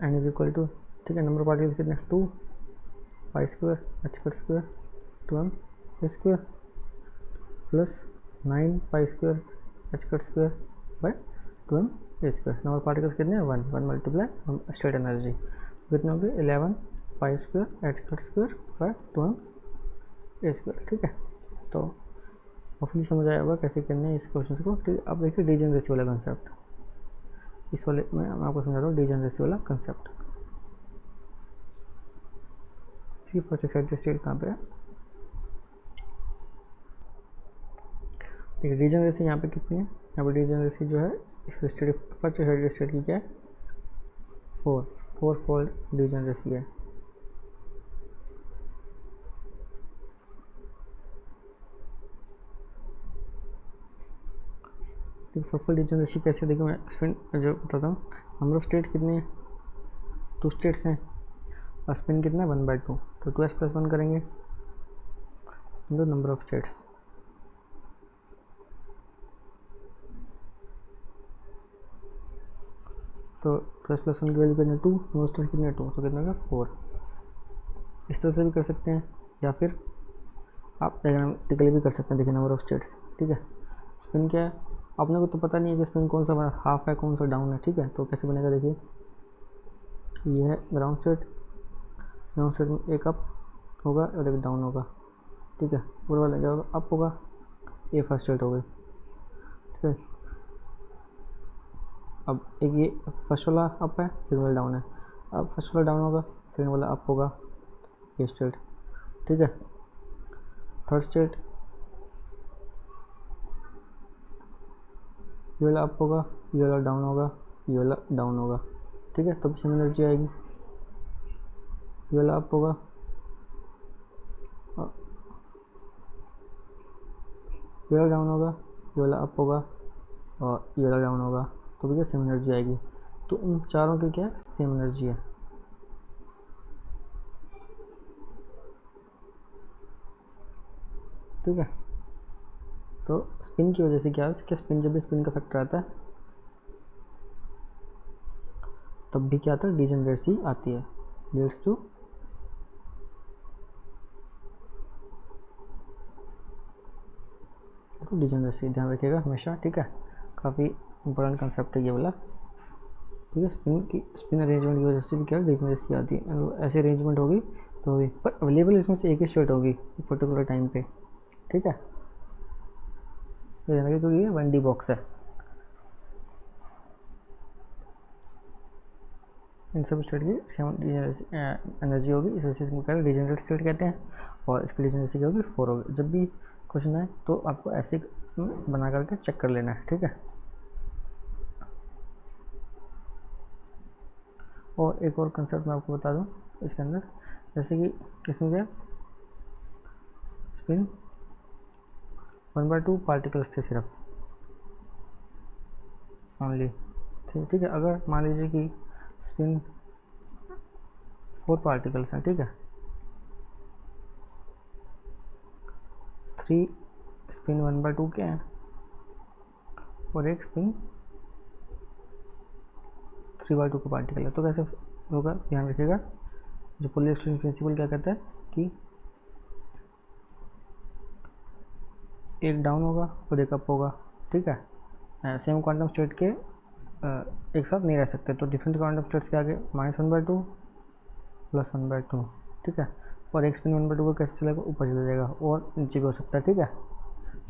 N is equal to, ठीक है, नंबर ऑफ पार्टिकल्स कितने 2 pi square H cut square 2m A square plus 9 pi square H cut square by 2m A square, number of particles कितने 1 मल्टीप्लाई स्टेट एनर्जी कितने हो गए 11 pi square H cut square by 2m A square, ठीक है। तो hopefully समझ आया होगा कैसे करना है इस क्वेश्चन को, ठीक है। अब देखिए डीजेनरेसी वाला कंसेप्ट, इस वाले में मैं आपको समझा रहा हूँ डीजेनरेसी वाला कंसेप्ट। इसकी फर्स्ट एक्साइटेड स्टेट कहाँ पे है, देखिए डीजेनरेसी यहाँ पे कितनी है, यहाँ पे डीजेनरेसी जो है इस स्टेट फर्स्ट एक्साइटेड स्टेट की क्या है 4 फोल्ड डीजेनरेसी है, फोरफोल्ड डीजेनरेसी कैसे, देखिए मैं स्पिन जो बताता हूँ, नंबर ऑफ स्टेट कितने हैं 2 स्टेट्स हैं और स्पिन कितना है 1/2, तो 2s+1 करेंगे इंटू नंबर ऑफ स्टेट्स, तो 2s+1 की वैल्यू कितनी 2, नंबर स्टेट्स कितने 2, तो कितना होगा 4। इस तरह से भी कर सकते हैं या फिर आप डायग्रामेटिकली भी कर सकते हैं। देखिए नंबर ऑफ स्टेट्स, ठीक है, स्पिन क्या है अपने को तो पता नहीं है कि स्पिन कौन सा हाफ है कौन सा डाउन है, ठीक है, तो कैसे बनेगा, देखिए ये है ग्राउंड स्टेट में एक अप होगा और एक डाउन होगा, ठीक है, ऊपर वाला क्या होगा अप होगा, ये फर्स्ट स्टेट हो गई, ठीक है। अब एक ये फर्स्ट वाला अप है सेकंड वाला डाउन है, अब फर्स्ट वाला डाउन होगा सेकंड वाला अप होगा, ये स्टेट, ठीक है। थर्ड स्टेट, ये वाला अप होगा, ये वाला डाउन होगा, ये वाला डाउन होगा, ठीक है, तब सेम एनर्जी आएगी। ये वाला अप होगा, ये वाला डाउन होगा, ये वाला अप होगा और ये वाला डाउन होगा, तो भैया सेम एनर्जी आएगी। तो इन चारों की क्या सेम एनर्जी है। ठीक है, तो स्पिन की वजह से क्या है कि स्पिन, जब भी स्पिन का फैक्टर आता है तब भी क्या आता है, डिजेनरेसी आती है, लीड्स टू डिजेनरेसी। ध्यान रखिएगा हमेशा, ठीक है, काफ़ी इंपॉर्टेंट कंसेप्ट है ये वाला। ठीक है, स्पिन अरेंजमेंट की वजह से भी क्या डिजेनरेसी आती है। ऐसे अरेंजमेंट होगी तो भी, पर अवेलेबल इसमें से एक ही स्टेट होगी पर्टिकुलर टाइम पे। ठीक है, ये ध्यान रखिए क्योंकि ये 1D बॉक्स है। इन सब स्टेट की सेम एनर्जी होगी, इस वजह से इसको क्या डिजेनरेट स्टेट कहते हैं, और इसकी डिजेनरेसी क्या होगी 4 होगी। जब भी क्वेश्चन आए तो आपको ऐसे बना करके चेक कर लेना है। ठीक है, और एक और कंसेप्ट मैं आपको बता दूं इसके अंदर, जैसे कि इसमें क्या स्पिन 1/2 पार्टिकल्स थे सिर्फ ओनली। ठीक है, अगर मान लीजिए कि स्पिन 4 पार्टिकल्स हैं, ठीक है, 3 स्पिन 1/2 के हैं और एक स्पिन 3/2 का पार्टिकल है, तो कैसे होगा ध्यान रखिएगा। जो पोलर एक्सचेंज प्रिंसिपल क्या कहता है कि एक डाउन होगा और एक अप होगा। ठीक है, सेम क्वांटम स्टेट के एक साथ नहीं रह सकते, तो डिफरेंट क्वांटम स्टेट्स के आगे -1/2 +1/2। ठीक है, और एक स्पिन 1/2 का कैसे चलेगा, ऊपर चला जाएगा और नीचे भी हो सकता है। ठीक है,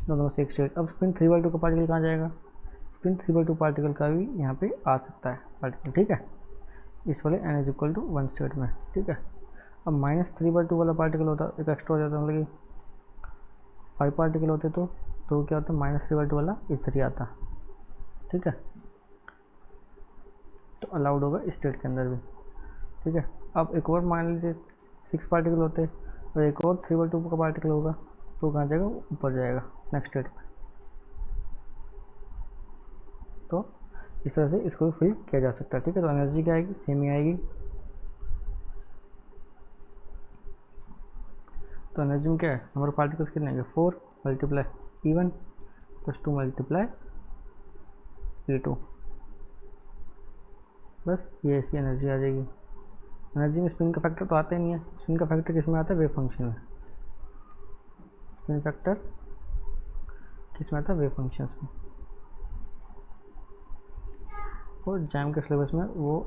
दोनों से एक स्टेट। अब स्पिन 3/2 का पार्टिकल कहाँ जाएगा, स्पिन 3/2 पार्टिकल का भी यहाँ पे आ सकता है पार्टिकल। ठीक है, इस वाले n = 1 स्टेट में। ठीक है, अब -3/2 वाला पार्टिकल होता एक एक्स्ट्रा हो जाता, मतलब कि 5 पार्टिकल होते तो क्या होता है, -3/2 वाला इस तरह आता। ठीक है, तो अलाउड होगा इस स्टेट के अंदर भी। ठीक है, अब एक और मान लीजिए 6 पार्टिकल होते और एक और 3/2 का पार्टिकल होगा, तो कहाँ जाएगा, ऊपर जाएगा नेक्स्ट स्टेट में। तो इस तरह से इसको भी फिल किया जा सकता है। ठीक है, तो एनर्जी क्या आएगी, सेम ही आएगी। तो एनर्जी में क्या है, नंबर ऑफ पार्टिकल्स कितने आएंगे, 4 × E1 + 2 × E2, बस ये इसकी एनर्जी आ जाएगी। एनर्जी में स्पिन का फैक्टर तो आता ही नहीं है, स्पिन का फैक्टर किस में आता है, वेव फंक्शन में। स्पिन फैक्टर किस में आता है, वेव फंक्शंस में। और जैम के सिलेबस में वो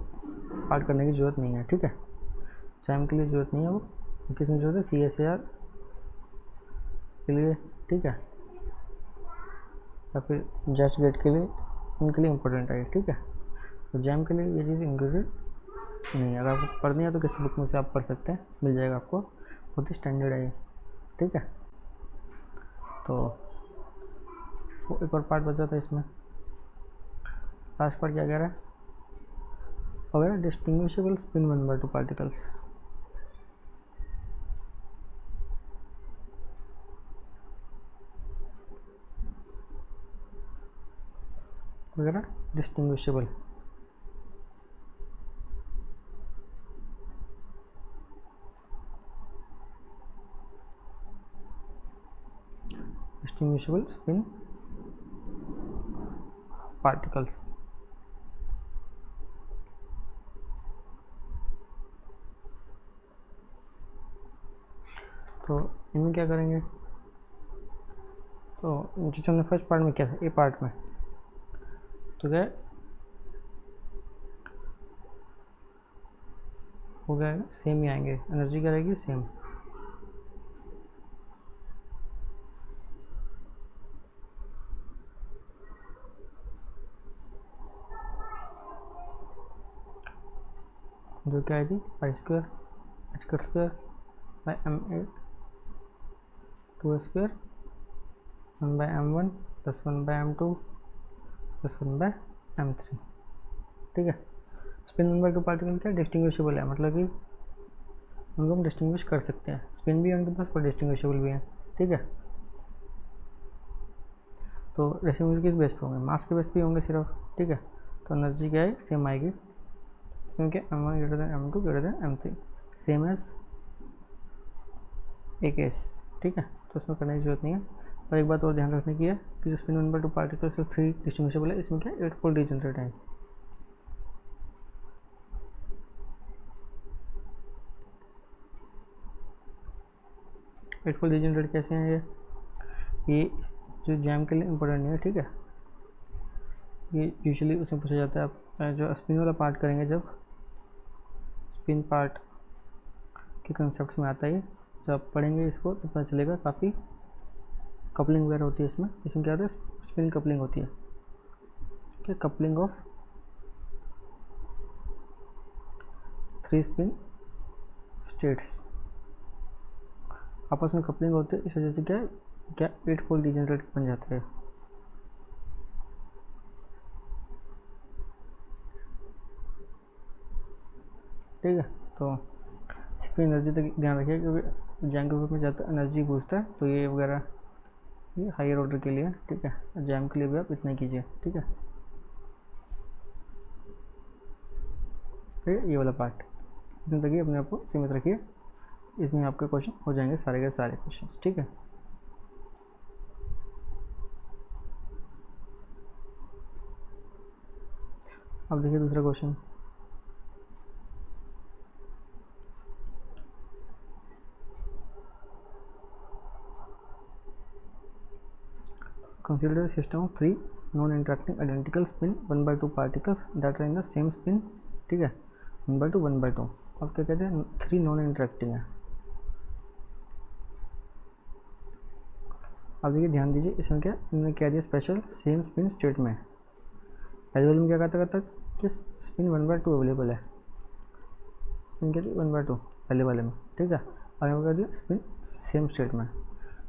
पार्ट करने की ज़रूरत नहीं है। ठीक है, जैम के लिए ज़रूरत नहीं है, वो किस में ज़रूरत है, CSAR के लिए। ठीक है, या फिर जस्ट गेट के लिए, उनके लिए इम्पोर्टेंट है। ठीक है, तो जैम के लिए ये चीज़ इंक्लूडेड नहीं है। अगर आपको पढ़नी है तो किसी बुक में से आप पढ़ सकते हैं, मिल जाएगा आपको, बहुत ही स्टैंडर्ड है ये। ठीक है, तो एक और पार्ट बचा था इसमें, लास्ट पार्ट क्या कह रहा है, अगर डिस्टिंग्विशेबल स्पिन 1/2 पार्टिकल्स, वगैरह डिस्टिंग्विशेबल स्पिन पार्टिकल्स। तो इनमें क्या करेंगे, तो जैसे हमने फर्स्ट पार्ट में किया था, ए पार्ट में, तो क्या हो गया, सेम ही आएंगे, एनर्जी क्या रहेगी, सेम। जो क्या आएगी, π² h² / m² 2 square 1/m1 plus 1/m2 plus 1/m3। ठीक है, स्पिन 1/2 पार्टिकल क्या डिस्टिंग्विशेबल है, मतलब कि उनको हम डिस्टिंग्विश कर सकते हैं, स्पिन भी है उनके पास और डिस्टिंग्विशेबल भी है। ठीक है, तो डिस्टिंग्विश किस बेस पे होंगे, मास के बेस पे होंगे सिर्फ। ठीक है, तो एनर्जी क्या है, सेम आएगी। इसमें क्या m1 greater than m2 greater than m3 same as a case. ठीक है, तो इसमें करने की जरूरत नहीं है। और एक बात और ध्यान रखने की है कि जो स्पिन 1/2 पार्टिकल सिर्फ 3 डिस्टिंग्विशेबल है, इसमें क्या 8 फोल्ड डिजनरेट है। 8 फोल्ड डिजनरेट कैसे हैं ये जो जैम के लिए इम्पोर्टेंट नहीं है। ठीक है, ये यूजुअली उसमें पूछा जाता है। आप जो स्पिन वाला पार्ट करेंगे, जब स्पिन पार्ट के कंसेप्ट में आता है, जब आप पढ़ेंगे इसको तो पता चलेगा। काफ़ी कपलिंग वगैरह होती है इसमें क्या होता है, स्पिन कपलिंग होती है। क्या, कपलिंग ऑफ 3 स्पिन स्टेट्स आपस में कपलिंग होती है, इस वजह से क्या 8 फोल्ड डिजनरेट बन जाता है। ठीक है, तो सिर्फ एनर्जी तक ध्यान रखिए, क्योंकि जैम के ग्रुप में ज़्यादा एनर्जी पूछता है, तो ये वगैरह ये हायर ऑर्डर के लिए। ठीक है, जैम के लिए भी आप इतना ही कीजिए। ठीक है, ये वाला पार्ट इतना तक ही अपने आप को सीमित रखिए, इसमें आपके क्वेश्चन हो जाएंगे सारे के सारे क्वेश्चन। ठीक है, अब देखिए दूसरा question. Consider a system of 3 non-interacting identical spin 1/2 particles that are in the same spin। ठीक है, 1/2 1/2। अब क्या कहते हैं, 3 नॉन इंटरेक्टिंग है। अब देखिए ध्यान दीजिए, इसमें क्या इन्होंने क्या दिया स्पेशल, सेम स्पिन स्टेट में। पहले वाले में क्या कहता था कि स्पिन 1/2 अवेलेबल है, स्पिन क्या थी 1/2 पहले वाले में। ठीक है, और यहाँ कर दिया स्पिन सेम स्टेट में,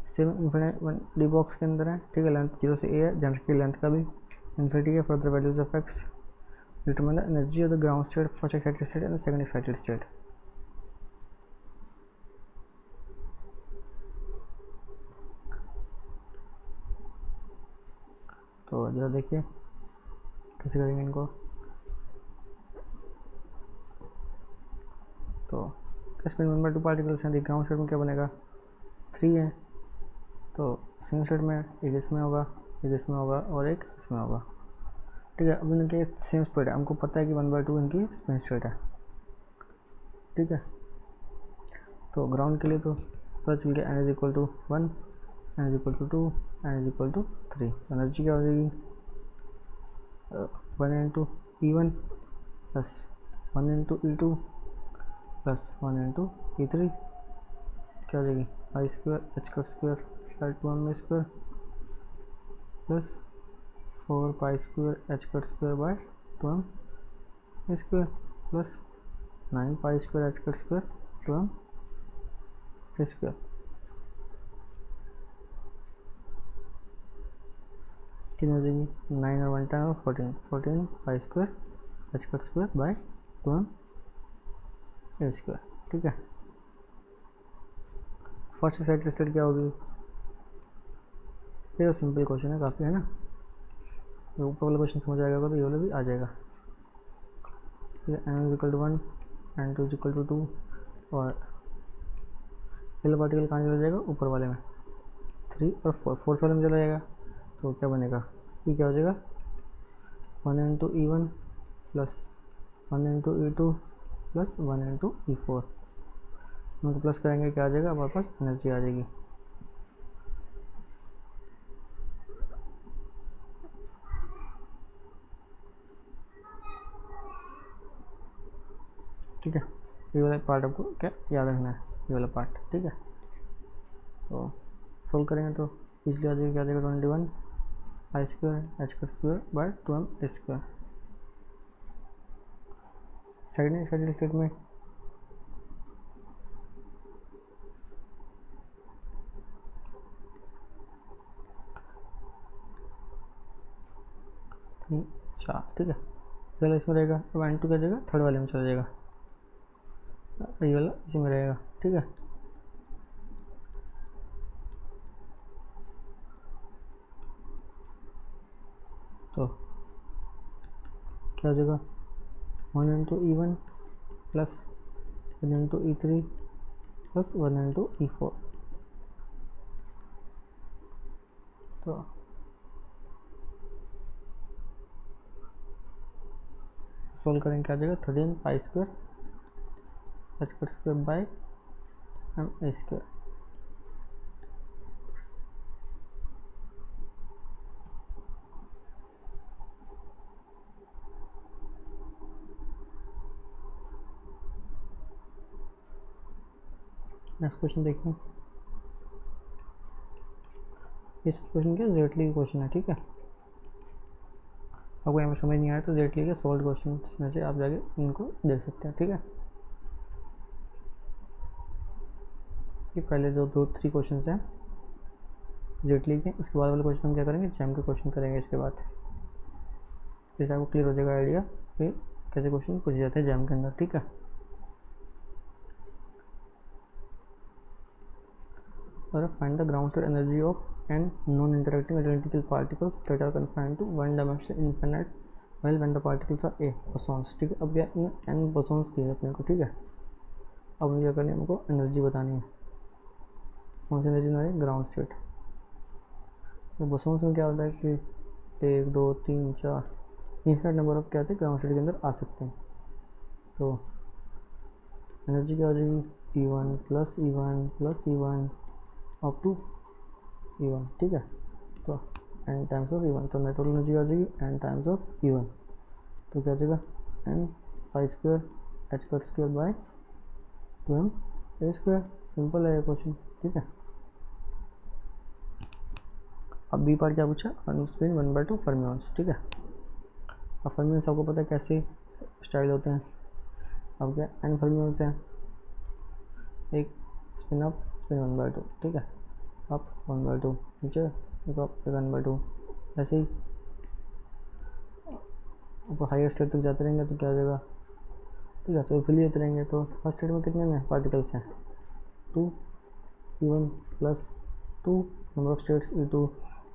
सेम इन्फिनिट डी बॉक्स के अंदर है। ठीक है, लेंथ 0 से a है, ध्यान रखिए लेंथ का भी। इन्फिनिटी है, further values of x determine the energy of the ground state, first excited state and second excited state. तो जरा देखिए कैसे करेंगे इनको। तो स्पिन 1/2 पार्टिकल्स हैं, ग्राउंड स्टेट में क्या बनेगा 3 है, तो सेम स्टेट में एक इसमें होगा, एक इसमें होगा और एक इसमें होगा। ठीक है, अब इनके सेम स्पीड है, हमको पता है कि 1/2 इनकी स्पिन स्टेट है। ठीक है, तो ग्राउंड के लिए तो पता चल गया n = 1, n = 2, n = 3। एनर्जी क्या हो जाएगी 1 × E1 plus 1 × E2 plus 1 × E3 क्या हो जाएगी I² h² 2m² plus 4π² h² 2m² plus 9π² h² 2m²। कितनी हो जाएगी 9 और 1 10 और 14π² h² 2m²। ठीक है, फर्स्ट एक्साइटेड स्टेट क्या होगी, ये तो सिंपल क्वेश्चन है काफ़ी, है ना। तो ऊपर वाला क्वेश्चन समझ आएगा तो ये वाला भी आ जाएगा। ठीक है, n = 1 n2 = 2 और पहला पार्टिकल कहाँ चला जाएगा ऊपर वाले में 3 और 4 फोर्थ वाले में चला जाएगा, तो क्या बनेगा ये क्या हो जाएगा 1 × E1 plus 1 × E2 plus 1 × E4। उनको प्लस करेंगे क्या आ जाएगा, हमारे पास एनर्जी आ जाएगी। ठीक है, ये वाला पार्ट आपको क्या याद रखना है, ये वाला पार्ट। ठीक है, तो सोल्व करेंगे तो इसलिए आ जाएगा क्या आ जाएगा 21 I² h² 2m²। Second state में 4, ठीक है। ये वाला इसमें रहेगा, अब N2 क्या जाएगा, थर्ड वाले में चला जाएगा, ये वाला इसी में रहेगा, ठीक है। तो क्या हो जाएगा, 1 into E1 plus 1 into E3 plus 1 into E4। तो सोल्व करेंगे, क्या जाएगा, 13 pi square H cut square by M A square. Next question देखिए, इस क्वेश्चन क्या जेटली का क्वेश्चन है, ठीक है। आपको यहाँ पे समझ नहीं आया तो जेटली के सॉल्व क्वेश्चन में से आप जाके इनको देख सकते हैं, ठीक है। ये पहले जो 2-3 क्वेश्चन हैं जेटली के, उसके बाद वाले क्वेश्चन हम क्या करेंगे, जैम के क्वेश्चन करेंगे इसके बाद, जैसे आपको क्लियर हो जाएगा आइडिया कि कैसे क्वेश्चन पूछे जाते हैं जैम के अंदर, ठीक है। और find the ground state energy of n non-interacting identical particles that are confined to one dimension infinite while when the particles are a bosons, ठीक है। अब क्या n bosons दिए अपने को, ठीक है। अब क्या करनी है, हमको एनर्जी बतानी है, कौन सी एनर्जी बना रही है, ग्राउंड स्टेट। तो बसोन्स में क्या होता है कि 1 2 3 4 इनफिनिट नंबर ऑफ क्या थे ग्राउंड स्टेट के अंदर आ सकते हैं। तो एनर्जी क्या हो जाएगी, E1 plus E1 plus E1 up to E1, ठीक है। तो n टाइम्स ऑफ E1, तो नेटवर्क एनर्जी आ जाएगी n टाइम्स ऑफ E1। तो क्या हो जाएगा, n pi square H cut square by 2m A square. Simple है ये क्वेश्चन, ठीक है। अब बी पार्ट क्या पूछा, अनस्क्रीन 1/2 फर्मियंस, ठीक है। अब फर्मियंस आपको पता है कैसे स्टाइल होते हैं। अब क्या n फर्मियंस हैं, एक स्पिन अप स्पिन 1/2, ठीक है, अप 1/2, नीचे एक अप एक 1/2, ऐसे ही ऊपर हायर स्टेट तक जाते रहेंगे तो क्या हो जाएगा, ठीक है। तो फिल होते रहेंगे। तो फर्स्ट स्टेट में कितने में पार्टिकल्स हैं, 2 E1 plus 2 number of states E2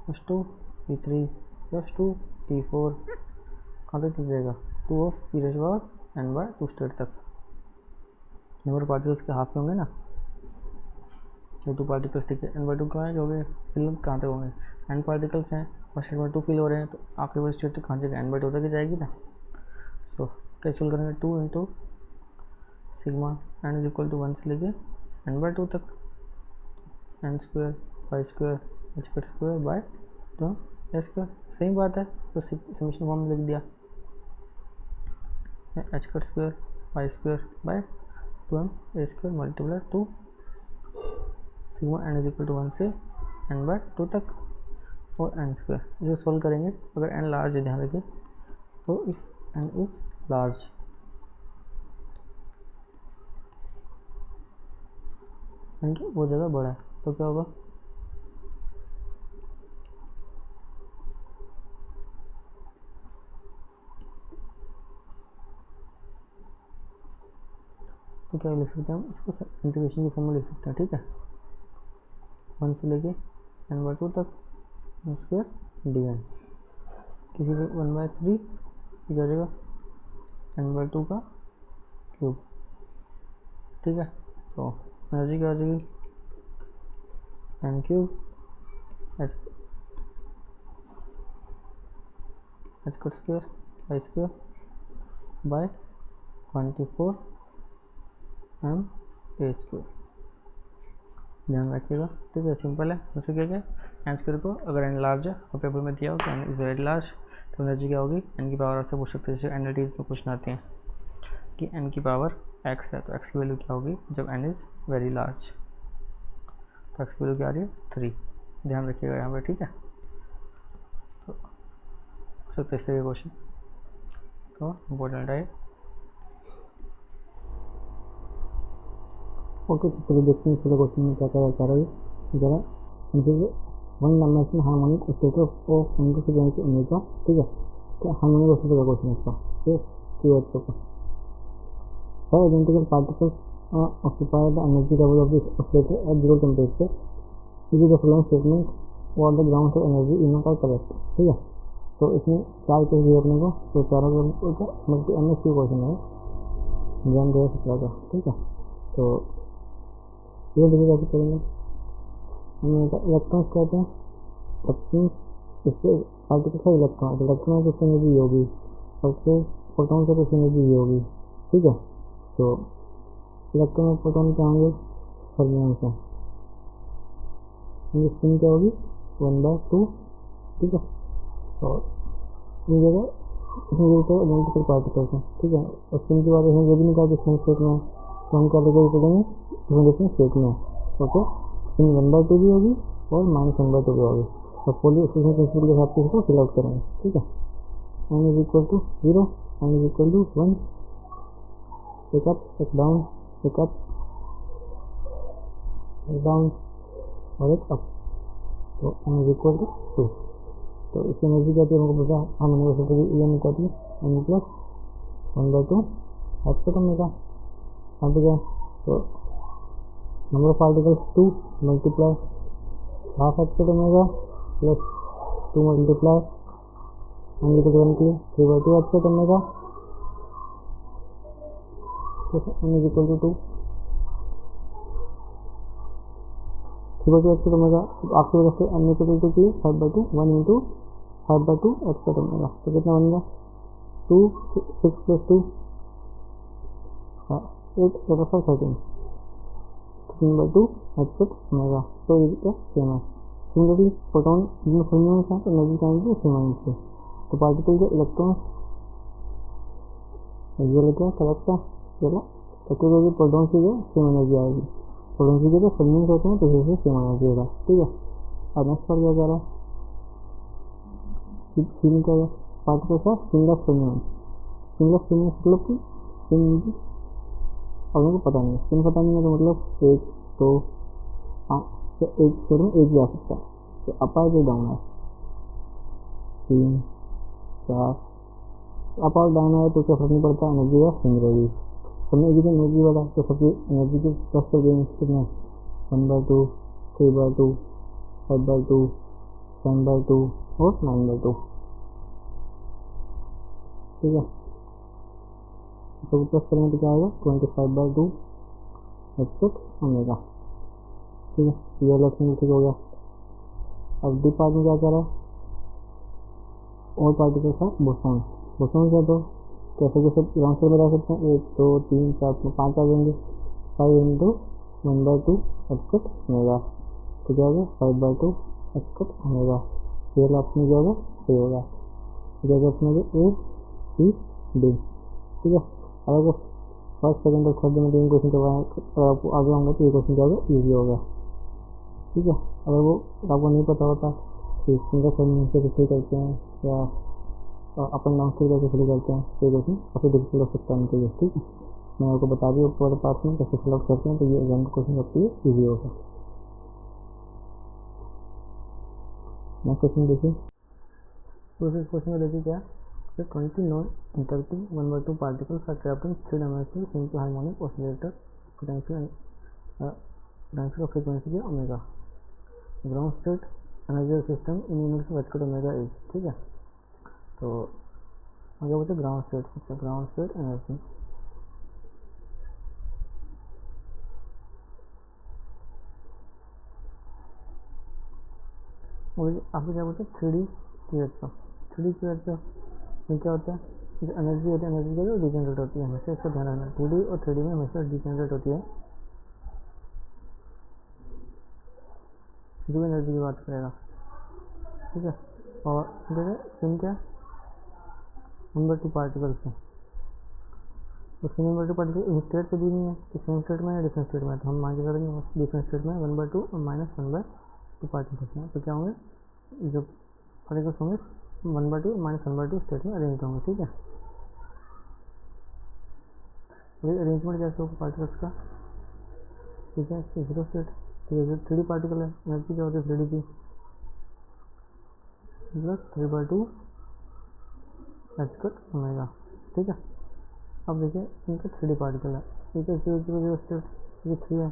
plus 2 E3 plus 2 E4, कहाँ तक चल जाएगा, 2 ऑफ e⁻n/2 स्टेट तक। नंबर ऑफ पार्टिकल्स के हाफ होंगे ना, ये 2 पार्टिकल्स, ठीक है। n/2 कहाँ हो गए, फिल कहाँ तक होंगे, n पार्टिकल्स हैं, फर्स्ट स्टेट में 2 फिल हो रहे हैं, तो आखिरी वाली स्टेट तक कहाँ जाएगा, n/2 तक ही जाएगी ना। सो कैसे सोल्व करेंगे, 2 into sigma n is equal to 1 से लेके n/2 तक, n square pi square H cut square by 2 A square. Same बात है, तो समीशन फॉर्म में लिख दिया, H cut square pi square by 2m A square multiply 2 sigma n is equal to 1 से n/2 तक और n स्क्वायर। इसे सोल्व करेंगे, अगर n लार्ज है, ध्यान रखिए, तो if n is large, n की बहुत ज़्यादा बड़ा है, तो क्या होगा, तो क्या लिख सकते हैं हम इसको, इंटीग्रेशन की फॉर्म में लिख सकते हैं, ठीक है। 1 से लेके n/2 तक n स्क्वायर dn, किसी से 1/3 क्या हो जाएगा, n/2 का क्यूब, ठीक है। तो एनर्जी क्या हो जाएगी, n cube H cut square by square by 24 m A square. ध्यान रखिएगा, ठीक है, सिंपल है। उससे क्या क्या एन स्क्वायर को अगर एन लार्ज है और पेपर में दिया हो तो एन इज वेरी लार्ज, तो एनर्जी क्या होगी, एन की पावर से पूछ सकते हैं, जैसे एनएलटी में क्वेश्चन आते हैं कि एन की पावर एक्स है, तो एक्स की वैल्यू क्या होगी जब एन इज़ वेरी लार्ज, तो एक्स की वैल्यू क्या आ रही है 3। ध्यान रखिएगा यहाँ पर, ठीक है। तो सकते इससे क्वेश्चन तो इम्पोर्टेंट है। ओके, तो चलिए देखते हैं इसके क्वेश्चन में क्या क्या बता रहा है जरा। जो 1 dimensional harmonic oscillator of frequency omega, ठीक है। क्या हार्मोनिक ऑसिलेटर का क्वेश्चन इसका, ठीक, QH का। Five identical particles occupy the energy level of this oscillator at zero temperature, it is the following statement और the ground state energy in not are correct, ठीक है। तो इसमें चार केस दिए अपने को, तो चारों का मल्टी MSQ क्वेश्चन है एग्जाम 2017 का, ठीक है। तो ये देखिए कैसे करेंगे, हमें इलेक्ट्रॉन्स कहते हैं, इससे पार्टिकल का इलेक्ट्रॉन की एनर्जी होगी, और फिर प्रोटॉन से किसी एनर्जी होगी, ठीक है। तो इलेक्ट्रॉन और प्रोटॉन क्या होंगे, फर्मियन से, स्पिन क्या होगी 1/2, ठीक है। और इस जगह आइडेंटिकल पार्टिकल्स हैं, ठीक है। और स्पिन की बात है ये भी नहीं कहा डिफरेंट स्टेट में, तो हम क्या लेकर चलेंगे डिफरेंट स्टेट में, ओके। स्पिन 1/2 भी होगी और -1/2 भी होगी, तो पोली एक्सप्रेशन प्रिंसिपल के हिसाब से इसको फिल आउट करेंगे, ठीक है। n is equal to 0, n is equal to 1, एक अप एक डाउन, एक अप एक डाउन और एक अप, तो n इज इक्वल टू 2। तो इसकी एनर्जी क्या थी हमको पता है, हम यूनिवर्सिटी की EM क्या थी n प्लस 1/2 एप्सिलॉन ओमेगा। यहाँ पे क्या, तो number of particles 2 multiply half epsilon omega plus 2 multiply n equal to 1 के लिए 3/2 epsilon omega plus n is equal to 2, 3/2 epsilon omega. आपकी वजह से n इक्वल टू 2 की 5/2 1 इंटू 5/2 एप्सिलॉन ओमेगा, तो कितना बनेगा 2 6 प्लस 2 8 13 3/2 एप्सिलॉन ओमेगा। तो ये क्या सेम है। सिमिलरली प्रोटॉन जिनमें फर्मियंस है तो एनर्जी क्या आएगी सेम आएंगे, तो पार्टिकल के इलेक्ट्रॉन्स ये क्या करेक्ट है, चलो क्योंकि प्रोटॉन की जो सेम एनर्जी आएगी, प्रोटॉन की जो फर्मियंस होते हैं तो इससे सेम एनर्जी होगा, ठीक है। और नेक्स्ट पर क्या कह रहा है, फीलिंग क्या है, पार्टिकल का सिंगल फर्मियंस मतलब कि सिंगल, अब उनको पता नहीं है, स्पिन पता नहीं है तो मतलब एक तो एक स्टेट में एक भी आ सकता है, तो अप है तो डाउन है 3 4, अप और डाउन है तो क्या फर्क नहीं पड़ता, एनर्जी का सेम रहेगी। सबने एक एनर्जी वाला तो सबकी एनर्जी के प्लस कर देंगे कितना 1/2 3/2 5/2 10/2 और 9/2, ठीक है। तो प्लस करेंगे तो क्या आएगा 25/2 एप्सिलॉन ओमेगा, ठीक है। ये लक्षण ठीक हो गया। अब डी पार्ट में क्या कह रहा है, और पार्टिकल का बोसॉन क्या, तो कैसे कैसे ग्राउंड स्टेट में रह सकते हैं 1 2 3 4 5 आ जाएंगे, 5 इंटू 1/2 एप्सिलॉन ओमेगा, तो क्या होगा 5/2 एप्सिलॉन ओमेगा। ये ऑप्शन क्या होगा सही होगा, क्या ऑप्शन होगा A C D, ठीक है। अगर आपको फर्स्ट सेकंड और थर्ड में 3 क्वेश्चन करवाएं, अगर आपको आगे होंगे तो ये क्वेश्चन क्या होगा ईजी होगा, ठीक है। अगर वो आपको नहीं पता होता कि सिंगल फर्मियंस से फिल करते हैं या अप एंड डाउन स्टेट कैसे फिल करते हैं, तो ये क्वेश्चन काफ़ी डिफिकल्ट हो सकता है उनके लिए, ठीक है। मैं आपको बता दिया ऊपर वाले पार्ट में कैसे फिल आउट करते हैं, तो ये एग्जाम का क्वेश्चन आपके लिए ईजी होगा। नेक्स्ट क्वेश्चन देखिए, तो इस क्वेश्चन में देखिए क्या, 20 non interacting 1/2 particles are trapped in 3-dimensional simple harmonic oscillator potential of frequency के omega, ground state energy system in units of H omega is, ठीक है। तो आगे बोलते ग्राउंड स्टेट एनर्जी, और आपको क्या बोलते हैं 3D क्यूएच ये क्या होता है, जो एनर्जी होती है एनर्जी क्या है डिजेनरेट होती है हमेशा, इसको ध्यान रखना 2D और 3D में हमेशा डिजेनरेट होती है, जो एनर्जी की बात करेगा, ठीक है। और देखिए स्पिन क्या 1/2 पार्टिकल्स है, तो स्पिन 1/2 पार्टिकल स्टेट तो दी नहीं है कि सेम स्टेट में या डिफरेंट स्टेट में, तो हम मान के करेंगे डिफरेंट स्टेट में 1/2 और -1/2 पार्टिकल्स हैं, तो क्या होंगे जो पार्टिकल्स होंगे 1/2 और -1/2 स्टेट में अरेंज होंगे, ठीक है। तो अरेंजमेंट कैसे होगा पार्टिकल्स का, ठीक है। 0 स्टेट, ठीक है। 3D पार्टिकल है, एनर्जी क्या होती है 3D की प्लस 3/2 एच कट ओमेगा, ठीक है। अब देखिए इनका 3D पार्टिकल है, ठीक है, 0 0 0 स्टेट, ये 3 है,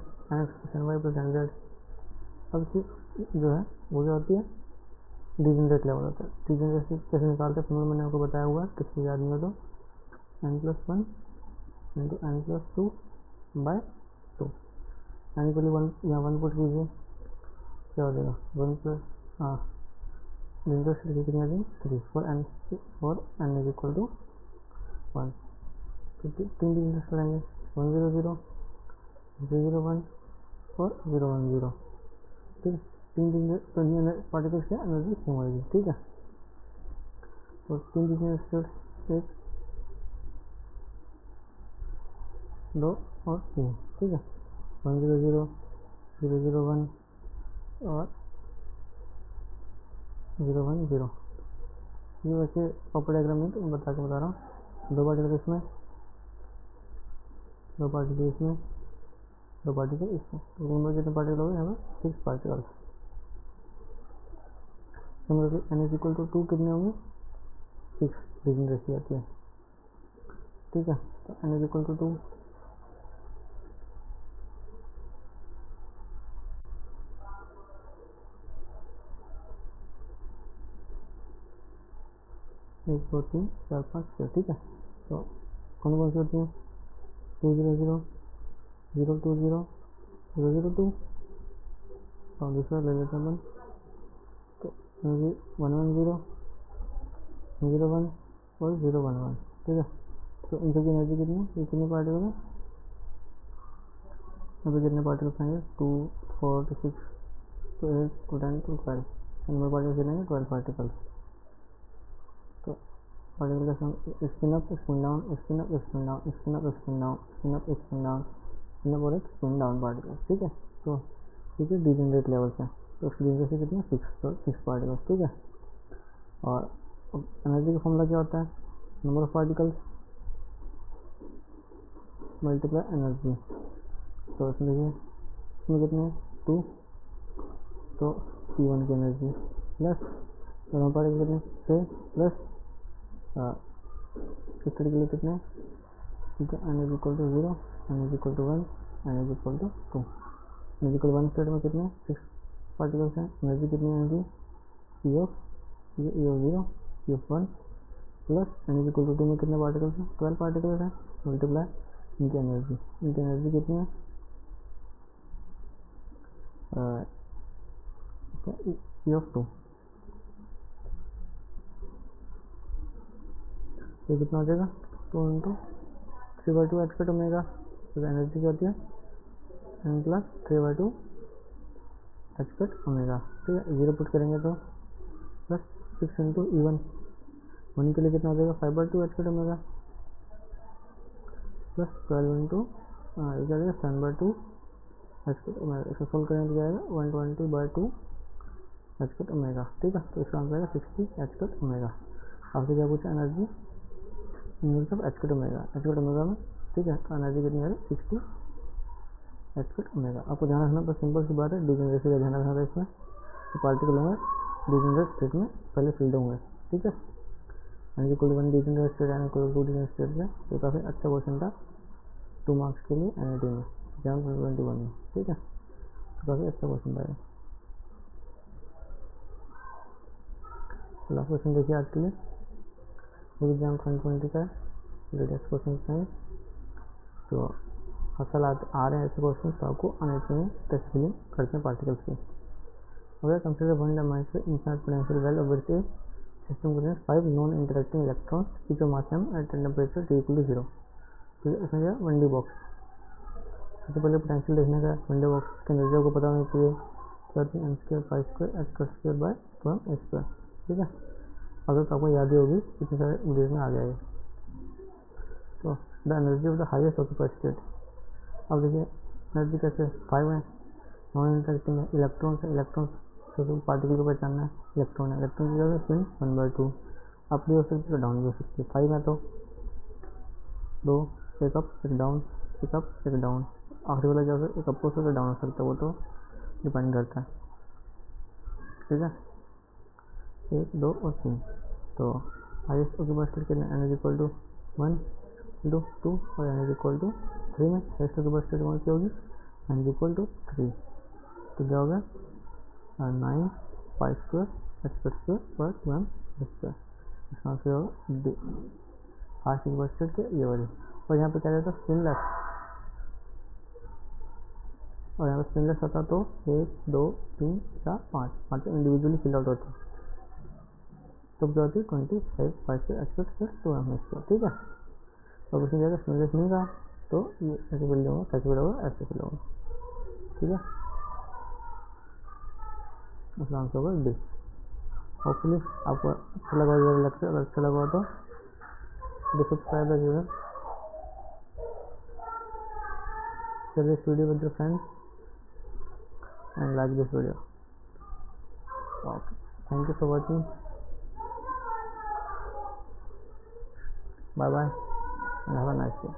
NY प्लस NZ। अब इसकी जो है वो क्या होती है, डिजेनरेट लेवल होता है। डिजेनरेट कैसे निकालते हैं, फॉर्मूला मैंने आपको बताया हुआ है, किसको याद नहीं हो तो n+1 into n+2 bye 2, n equally 1, यहाँ 1 पुट कीजिए, क्या हो जाएगा 1 प्लस, हाँ डिजेनरेट कितनी आ जाएगी 3 for n is equal to 1। तो 3 डिजेनरेट करेंगे, 1 0 0 0 0 1 और 0 1 0, ठीक है। 3 डिजेनरेट पार्टिकल्स की एनर्जी सेम होगी, ठीक है। तो 3 डिजेनरेट, 1 2 और 3, ठीक है। 1 0 0 0 0 1 और 0 1 0। ये वैसे प्रॉपर डायग्राम में तो बता रहा हूँ। 2 पार्टिकल इसमें, 2 पार्टिकल इसमें, 2 पार्टिकल इसमें, तो दोनों कितने पार्टिकल हो गए यहाँ पर 6 particle. Similarly n is equal to 2 कितने होंगे 6 डिजेनरेसी आती है, ठीक है। तो n इज इक्वल टू 2, एक 2 3 4 5 6, ठीक है। तो कौन कौन सी होती हैं 2 0 0 0 2 0 0 0 2, और दूसरा ले लेते हैं अपन, तो 1 1 0 0 1 और 0 1 1, ठीक है। तो इन सबकी एनर्जी कितनी है, ये कितने पार्टिकल है, यहाँ पे कितने पार्टिकल्स आएंगे 2 4 6, तो 8 2 10 2 12, नंबर पार्टिकल कितने हैं 12 पार्टिकल। तो पार्टिकल का spin up spin down, spin up spin down, spin up spin down, spin up spin down, spin up और एक स्पिन डाउन पार्टिकल, ठीक है। तो ठीक है डिजेनरेट लेवल से, तो उसकी डिजेनरेसी कितनी है 6, तो 6 पार्टिकल्स, ठीक है। और एनर्जी का फॉर्मूला क्या होता है, number of particles multiply energy. तो इसमें देखिए इसमें कितने 2, तो P1 की एनर्जी प्लस दोनों पार्टिकल कितने 6 प्लस इस के लिए कितने, ठीक है। n is equal to 0, n is equal to 1, n is equal to 2, n is equal 1 state में कितने 6 पार्टिकल्स हैं, एनर्जी कितनी आएगी E of 0 E of 1 plus n is equal to 2 में कितने पार्टिकल्स हैं 12 पार्टिकल्स हैं, मल्टीप्लाई इनकी एनर्जी कितनी है E ऑफ 2, ये कितना हो जाएगा 2 इंटू 3/2 एच कट ओमेगा। तो एनर्जी क्या होती है n plus 3/2 H cut omega, ठीक है। 0 पुट करेंगे तो प्लस 6 इंटू E1, 1 के लिए कितना हो जाएगा 5/2 H cut omega plus 12 into ये क्या जाएगा 7/2 एच कट ओमेगा। इसको सोल्व करेंगे तो जाएगा 120/2 एच कट ओमेगा, ठीक है। तो इसका आंसर आएगा 60 एच कट ओमेगा। आपसे क्या पूछा energy units of H cut omega में, ठीक है। तो एनर्जी कितनी आ रही है 60 एच कट ओमेगा। आपको ध्यान रखना बस सिंपल सी बात है, डिजेनरेसी का ध्यान रखना था इसमें, तो पार्टिकल होंगे डिजेनरेट स्टेट में पहले फील्ड होंगे, ठीक है। n equal to 1 degenerate state, n equal to 2 degenerate state में, तो काफ़ी अच्छा क्वेश्चन था 2 मार्क्स के लिए NIT में एग्जाम 2021 में, ठीक है। तो काफ़ी अच्छा क्वेश्चन था। लास्ट क्वेश्चन देखिए आज के लिए, वो एग्जाम 2020 का लेटेस्ट क्वेश्चन है। तो हर साल आ रहे हैं ऐसे क्वेश्चन, तो आपको NIT में टेस्ट फिलिंग करते हैं पार्टिकल्स की। अगर consider one dimensional infinite potential well of which system contains 5 non interacting electrons, each of mass m at temperature T equal to 0। तो इसमें क्या 1D बॉक्स, सबसे पहले पोटेंशियल देखने का 1D बॉक्स के एनर्जी को पता होनी चाहिए, n² 5² h² बाय h², ठीक है। अगर तो आपको याद ही होगी इतने सारे वीडियोज में आ गया है। तो the energy of the highest occupied state, अब देखिए एनर्जी कैसे 5 है, नॉन इंटरेक्टिंग है, इलेक्ट्रॉन्स है, इलेक्ट्रॉन्स तो पार्टिकल को पहचानना है, इलेक्ट्रॉन है, इलेक्ट्रॉन की जगह स्पिन 1/2 अप भी हो सकती है डाउन भी हो सकती है। 5 है तो 2 एक अप एक डाउन, एक अप एक डाउन, आखिरी वाला क्या हो सकता है एक अप हो सकता है डाउन हो सकता है, वो तो डिपेंड करता है, ठीक है। 1 2 और 3, तो हाईएस्ट ऑक्यूपाइड स्टेट कितना, n is equal to 1 into 2 और n इज इक्वल टू 3 में हाईएस्ट ऑक्यूपाइड स्टेट क्या होगी, n इज इक्वल टू 3, तो क्या होगा 9 पाई स्क्वायर एक्स स्क्वायर पर 1 स्क्वायर, इसका आंसर होगा डी, हाईएस्ट ऑक्यूपाइड स्टेट के ये वाली। और यहाँ पे क्या रहता है स्पिनलेस, और यहाँ पे स्पिनलेस होता तो 1 2 3 4 5 इंडिविजुअली फिल आउट होते, तो क्या होती है 25 pi square X square 2 M square, ठीक है। तो उसमें क्या स्पिनलेस नहीं रहा तो ये ऐसे फिल होगा, कैसे फिल होगा, ऐसे फिल होगा, ठीक है। इसका आंसर होगा डी। होपफुली आपको अच्छा लगा ये लेक्चर, अगर अच्छा लगा तो do subscribe the channel, share this video with your friends and like this video. Okay, thank you for watching. Bye bye and have a nice day.